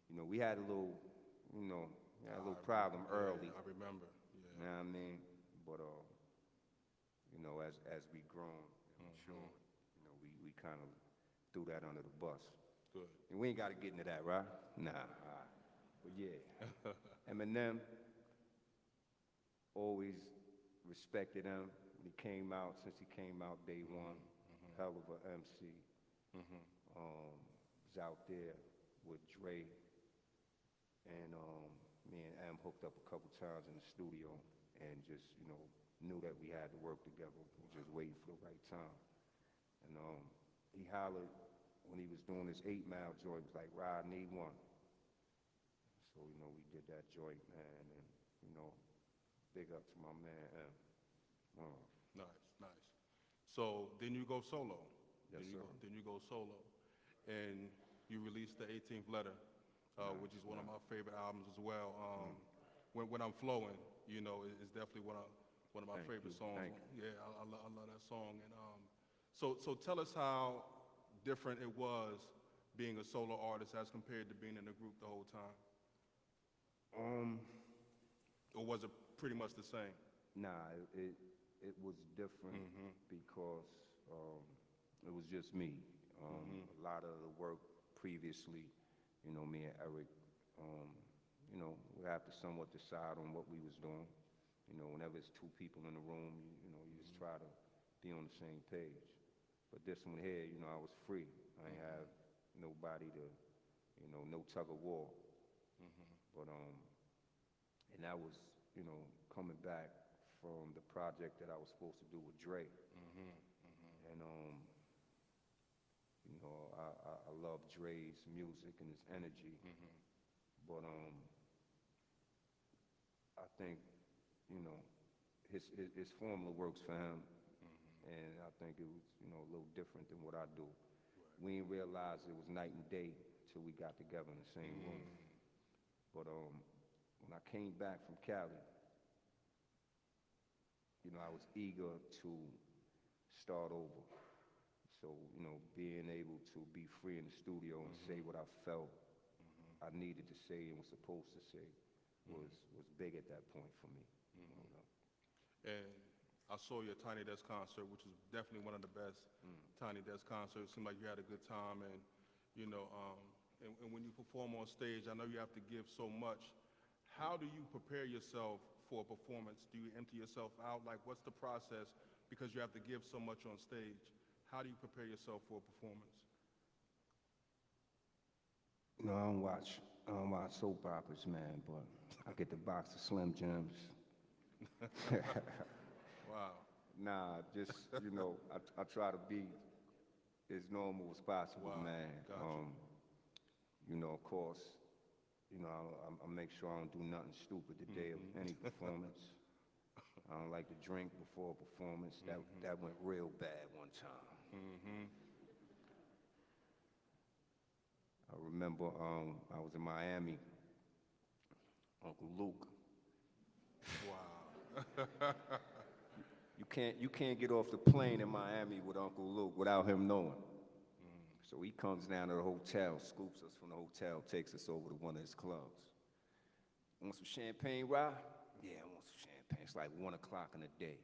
You know, we had a little, you know, problem early. I remember. You know what I mean? But, you know, as we grown, matured, you know, we kind of threw that under the bus. Good. And we ain't got to get into that, right? Nah. But yeah, Eminem, always respected him. He came out, since he came out day one, hell of a MC. Was out there with Dre, and me and M hooked up a couple times in the studio, and just, you know, knew that we had to work together. We just waited for the right time. And he hollered when he was doing his 8 Mile joint, was like, Rod, I need one. So, you know, we did that joint, man, and, you know, big up to my man M. Nice. So then you go solo. Yes, sir. Then you go solo, and you released the 18th Letter, which is one of my favorite albums as well. When I'm Flowing, you know, is definitely one of my favorite songs. Yeah, I love that song. And so tell us how different it was being a solo artist as compared to being in a group the whole time. Or was it pretty much the same? Nah, it was different because it was just me. A lot of the work previously, you know, me and Eric, you know, we have to somewhat decide on what we was doing. You know, whenever it's 2 people in the room, you know, you just try to be on the same page. But this one here, you know, I was free. I ain't have nobody to, you know, no tug of war. But, and that was, you know, coming back from the project that I was supposed to do with Dre. And, you know, I love Dre's music and his energy. But I think, you know, his formula works for him. And I think it was, you know, a little different than what I do. We didn't realize it was night and day till we got together in the same room. But when I came back from Cali, you know, I was eager to start over. So, you know, being able to be free in the studio and say what I felt I needed to say and was supposed to say was big at that point for me. You know? And I saw your Tiny Desk concert, which was definitely one of the best Tiny Desk concerts. It seemed like you had a good time, and, you know, and when you perform on stage, I know you have to give so much. How do you prepare yourself for a performance? Do you empty yourself out? Like, what's the process? Because you have to give so much on stage. How do you prepare yourself for a performance? You know, I don't watch soap operas, man, but I get the box of Slim Jims. Wow. Nah, just, you know, I try to be as normal as possible, Wow. man. Gotcha. You know, of course, you know, I'll make sure I don't do nothing stupid the day of any performance. I don't like to drink before a performance. That went real bad one time. I remember I was in Miami. Uncle Luke. Wow. You can't get off the plane in Miami with Uncle Luke without him knowing. So he comes down to the hotel, scoops us from the hotel, takes us over to one of his clubs. Want some champagne, Rob? Yeah, I want some champagne. It's like 1 o'clock in the day.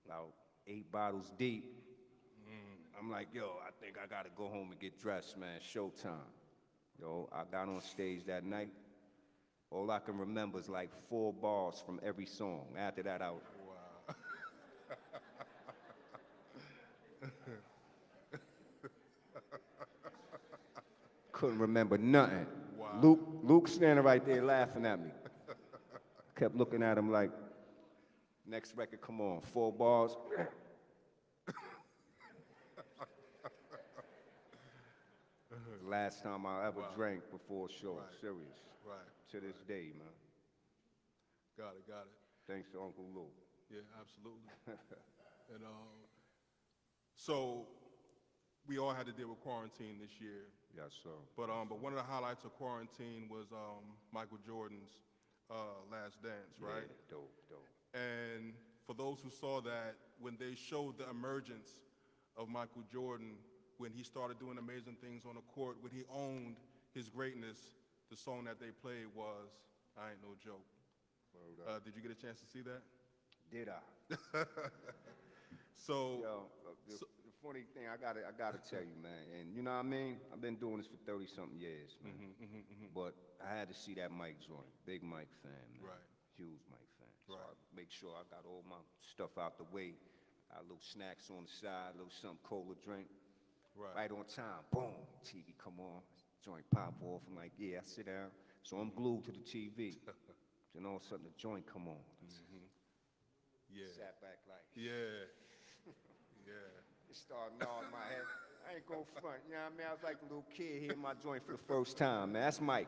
About 8 bottles deep. I'm like, yo, I think I gotta go home and get dressed, man. Showtime. Yo, I got on stage that night. All I can remember is like 4 bars from every song. After that, Wow. couldn't remember nothing. Wow. Luke standing right there laughing at me. Kept looking at him like, next record, come on, 4 bars. Last time I ever drank before a show, serious. Right. To this day, man. Got it. Thanks to Uncle Luke. Yeah, absolutely. And so we all had to deal with quarantine this year. Yes, sir. But one of the highlights of quarantine was Michael Jordan's Last Dance, right? Yeah, dope. And for those who saw that, when they showed the emergence of Michael Jordan, when he started doing amazing things on the court, when he owned his greatness, the song that they played was "I Ain't No Joke." Did you get a chance to see that? Did I? So, Yo, the funny thing, I gotta tell you, man, and you know what I mean? I've been doing this for 30-something years, man. But I had to see that Mike joint. Big Mike fan, man. Right. Huge Mike fan. So Right. I make sure I got all my stuff out the way. Got little snacks on the side, little something cold to drink. Right on time, boom, TV come on, joint pop off. I'm like, yeah, I sit down. So I'm glued to the TV. Then all of a sudden the joint come on. yeah. Sat back like, Yeah. it started gnawing my head. I ain't gonna front, you know what I mean? I was like a little kid hearing my joint for the first time, man. That's Mike.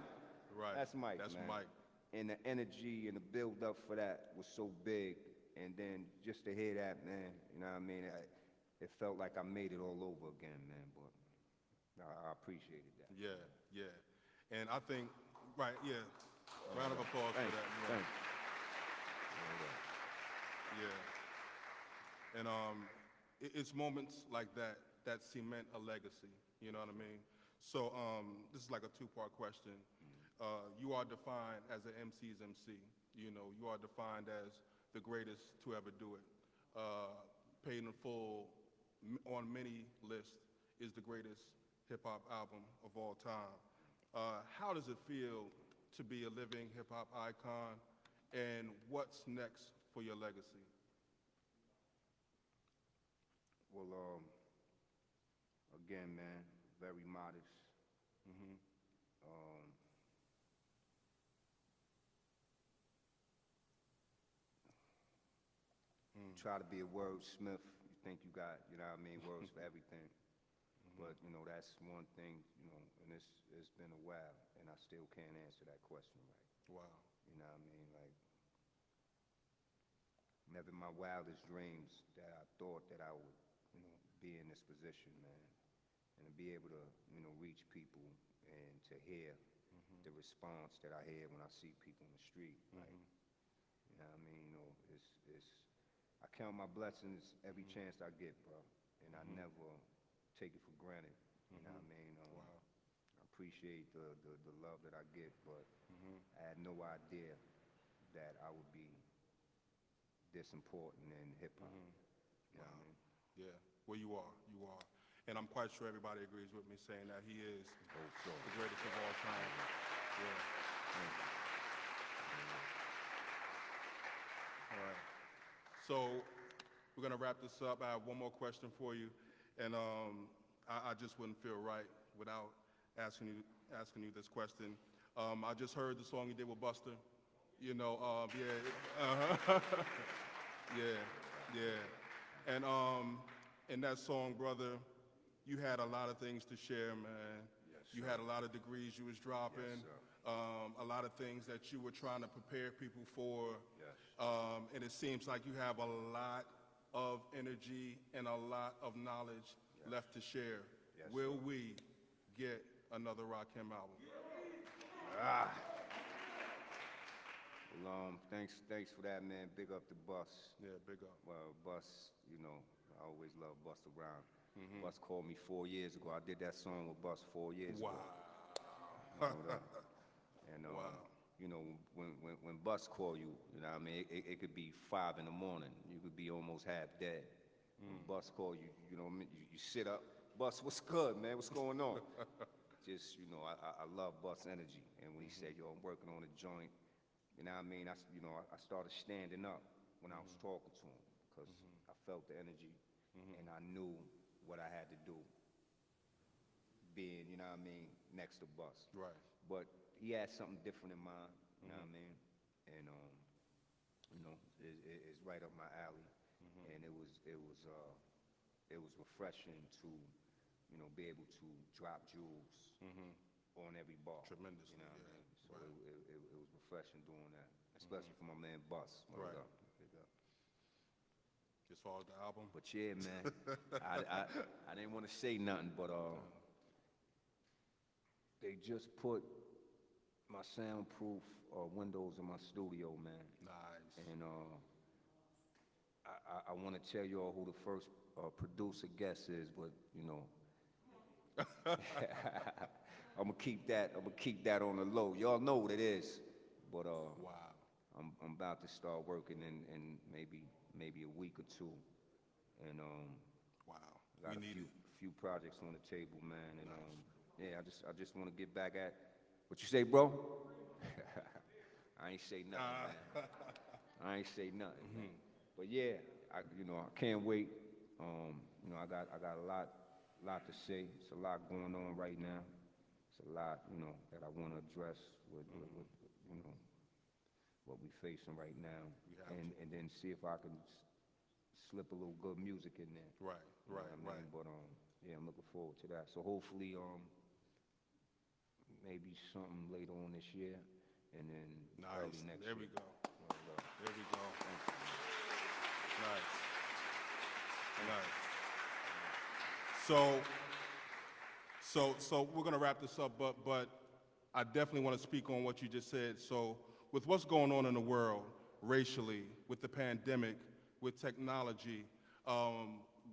Right. That's Mike, That's man. Mike. And the energy and the build up for that was so big. And then just to hear that, man, you know what I mean? It felt like I made it all over again, man. But I appreciated that. Yeah. And I think, right, yeah. Round of applause for that. Thanks. Yeah. And it's moments like that that cement a legacy, you know what I mean? So this is like a 2-part question. You are defined as an MC's MC. You know, you are defined as the greatest to ever do it. Paid in Full, on many lists, is the greatest hip-hop album of all time. How does it feel to be a living hip-hop icon, and what's next for your legacy? Well, again, man, very modest. Try to be a wordsmith. You think you got, you know what I mean, words for everything. But, you know, that's one thing, you know, and it's been a while, and I still can't answer that question right. Wow. You know what I mean? Like, never in my wildest dreams that I thought that I would, you know, be in this position, man. And to be able to, you know, reach people and to hear the response that I hear when I see people in the street. Like, you know what I mean? You know, I count my blessings every chance I get, bro. And I never take it for granted. You know what I mean? Wow. I appreciate the love that I get, but I had no idea that I would be this important in hip-hop. You know what I mean? Yeah, well, you are. And I'm quite sure everybody agrees with me saying that he is Sure. the greatest of all time. Yeah. All right. So we're going to wrap this up. I have one more question for you. And I just wouldn't feel right without asking you this question. I just heard the song you did with Buster. You know, yeah. And in that song, brother, you had a lot of things to share, man. Yes, You had a lot of degrees you was dropping, sir. a lot of things that you were trying to prepare people for. Yes. And it seems like you have a lot of energy and a lot of knowledge left to share. Yes, Will sir. we get another Rakim album? Ah. Well, thanks for that, man. Big up to Bus. Yeah, big up. Well, Bus, you know, I always love Bus around. Bus called me 4 years ago. I did that song with Bus 4 years Wow. ago. And Wow. you know, when Bus call you, you know what I mean, it could be 5 in the morning. You could be almost half dead. When Bus call you, you know, you sit up. Bus, what's good, man? What's going on? Just, you know, I love Bus energy. And when he said, yo, I'm working on a joint, you know what I mean? I started standing up when I was talking to him because I felt the energy and I knew what I had to do being, you know what I mean, next to Bus. Right. But he had something different in mind, you know what I mean? And, you know, it's right up my alley. And it was refreshing to, you know, be able to drop jewels on every bar. Tremendously, you know what I yeah. mean? So Right. it was refreshing doing that, especially for my man Bus. Right. Big up. As far as the album? But yeah, man, I didn't want to say nothing, but they just put my soundproof windows in my studio, man. Nice. And I want to tell y'all who the first producer guest is, but you know, I'm gonna keep that on the low. Y'all know what it is, but Wow. I'm about to start working in maybe a week or two, and Wow. got We a need few it. few projects on the table, man, and yeah, I just want to get back at what you say, bro. I ain't say nothing, man. I ain't say nothing, man. But yeah, you know, I can't wait. You know, I got a lot to say. It's a lot going on right now. It's a lot, you know, that I want to address with you know, what we facing right now, We have and then see if I can slip a little good music in there. Right, You know right, what I mean? right. But yeah, I'm looking forward to that. So hopefully, maybe something later on this year, and then early Nice. next There year. we go. Well, There we go. thank you, man. Nice. Nice. So we're gonna wrap this up, but I definitely want to speak on what you just said. So with what's going on in the world, racially, with the pandemic, with technology,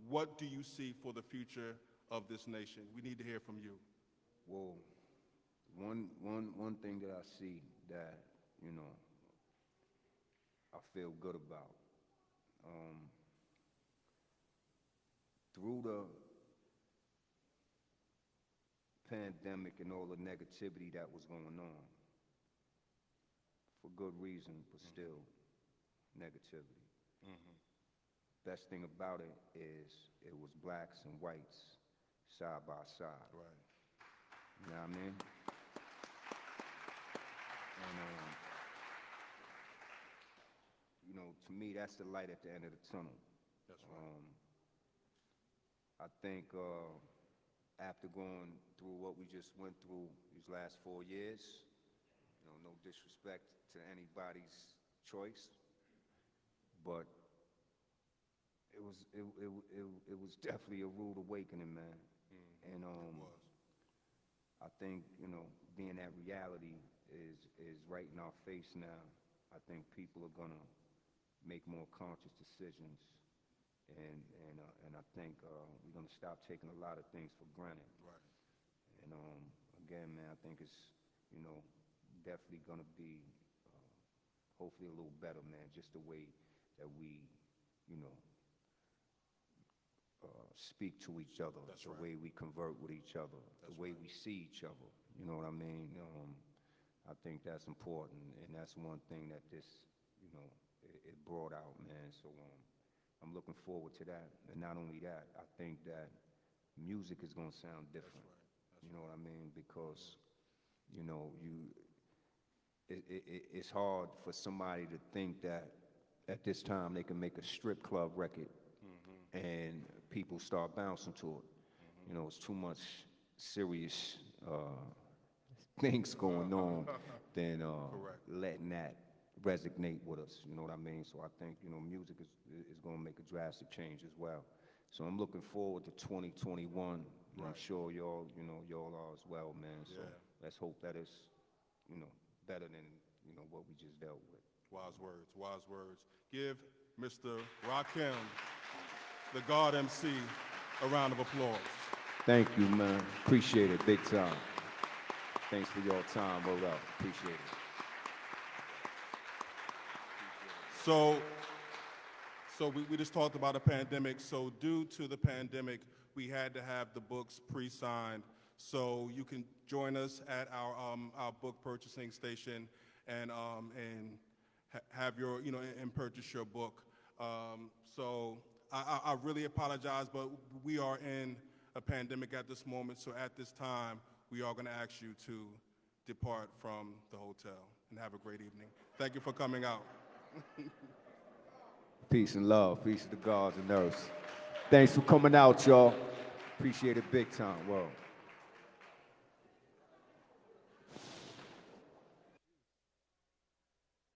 what do you see for the future of this nation? We need to hear from you. Well, one thing that I see that, you know, I feel good about, through the pandemic and all the negativity that was going on, for good reason, but still negativity. Best thing about it is it was blacks and whites side by side. Right. You know what I mean? And, you know, to me, that's the light at the end of the tunnel. That's right. I think after going through what we just went through these last 4 years, you know, no disrespect to anybody's choice, but it was definitely a rude awakening, man. And It was. I think, you know, being that reality is right in our face now, I think people are gonna make more conscious decisions, and I think we're gonna stop taking a lot of things for granted. Right. And again, man, I think it's, you know, definitely gonna be hopefully a little better, man. Just the way that we, you know, speak to each other, That's the right. way we convert with each other, That's the way right. we see each other. You know what I mean? I think that's important, and that's one thing that this, you know, it brought out, man. So I'm looking forward to that. And not only that, I think that music is gonna sound different. That's You know what I mean? Because, you know, it's hard for somebody to think that at this time they can make a strip club record and people start bouncing to it. You know, it's too much serious things going on than Correct. letting that resonate with us. You know what I mean? So I think, you know, music is going to make a drastic change as well. So I'm looking forward to 2021. I'm Right. sure y'all, you know, y'all are as well, man. So Yeah. let's hope that it's, you know, better than, you know, what we just dealt with. Wise words, wise words. Give Mr. Rakim, the God MC, a round of applause. Thank you, man. Appreciate it, big time. Thanks for your time. Word up. Appreciate it. So we just talked about a pandemic. So due to the pandemic, we had to have the books pre-signed. So you can join us at our book purchasing station and have your, you know, and purchase your book. So I really apologize, but we are in a pandemic at this moment. So at this time, we are going to ask you to depart from the hotel and have a great evening. Thank you for coming out. Peace and love. Peace to the gods and nurse. Thanks for coming out, y'all. Appreciate it big time. Well.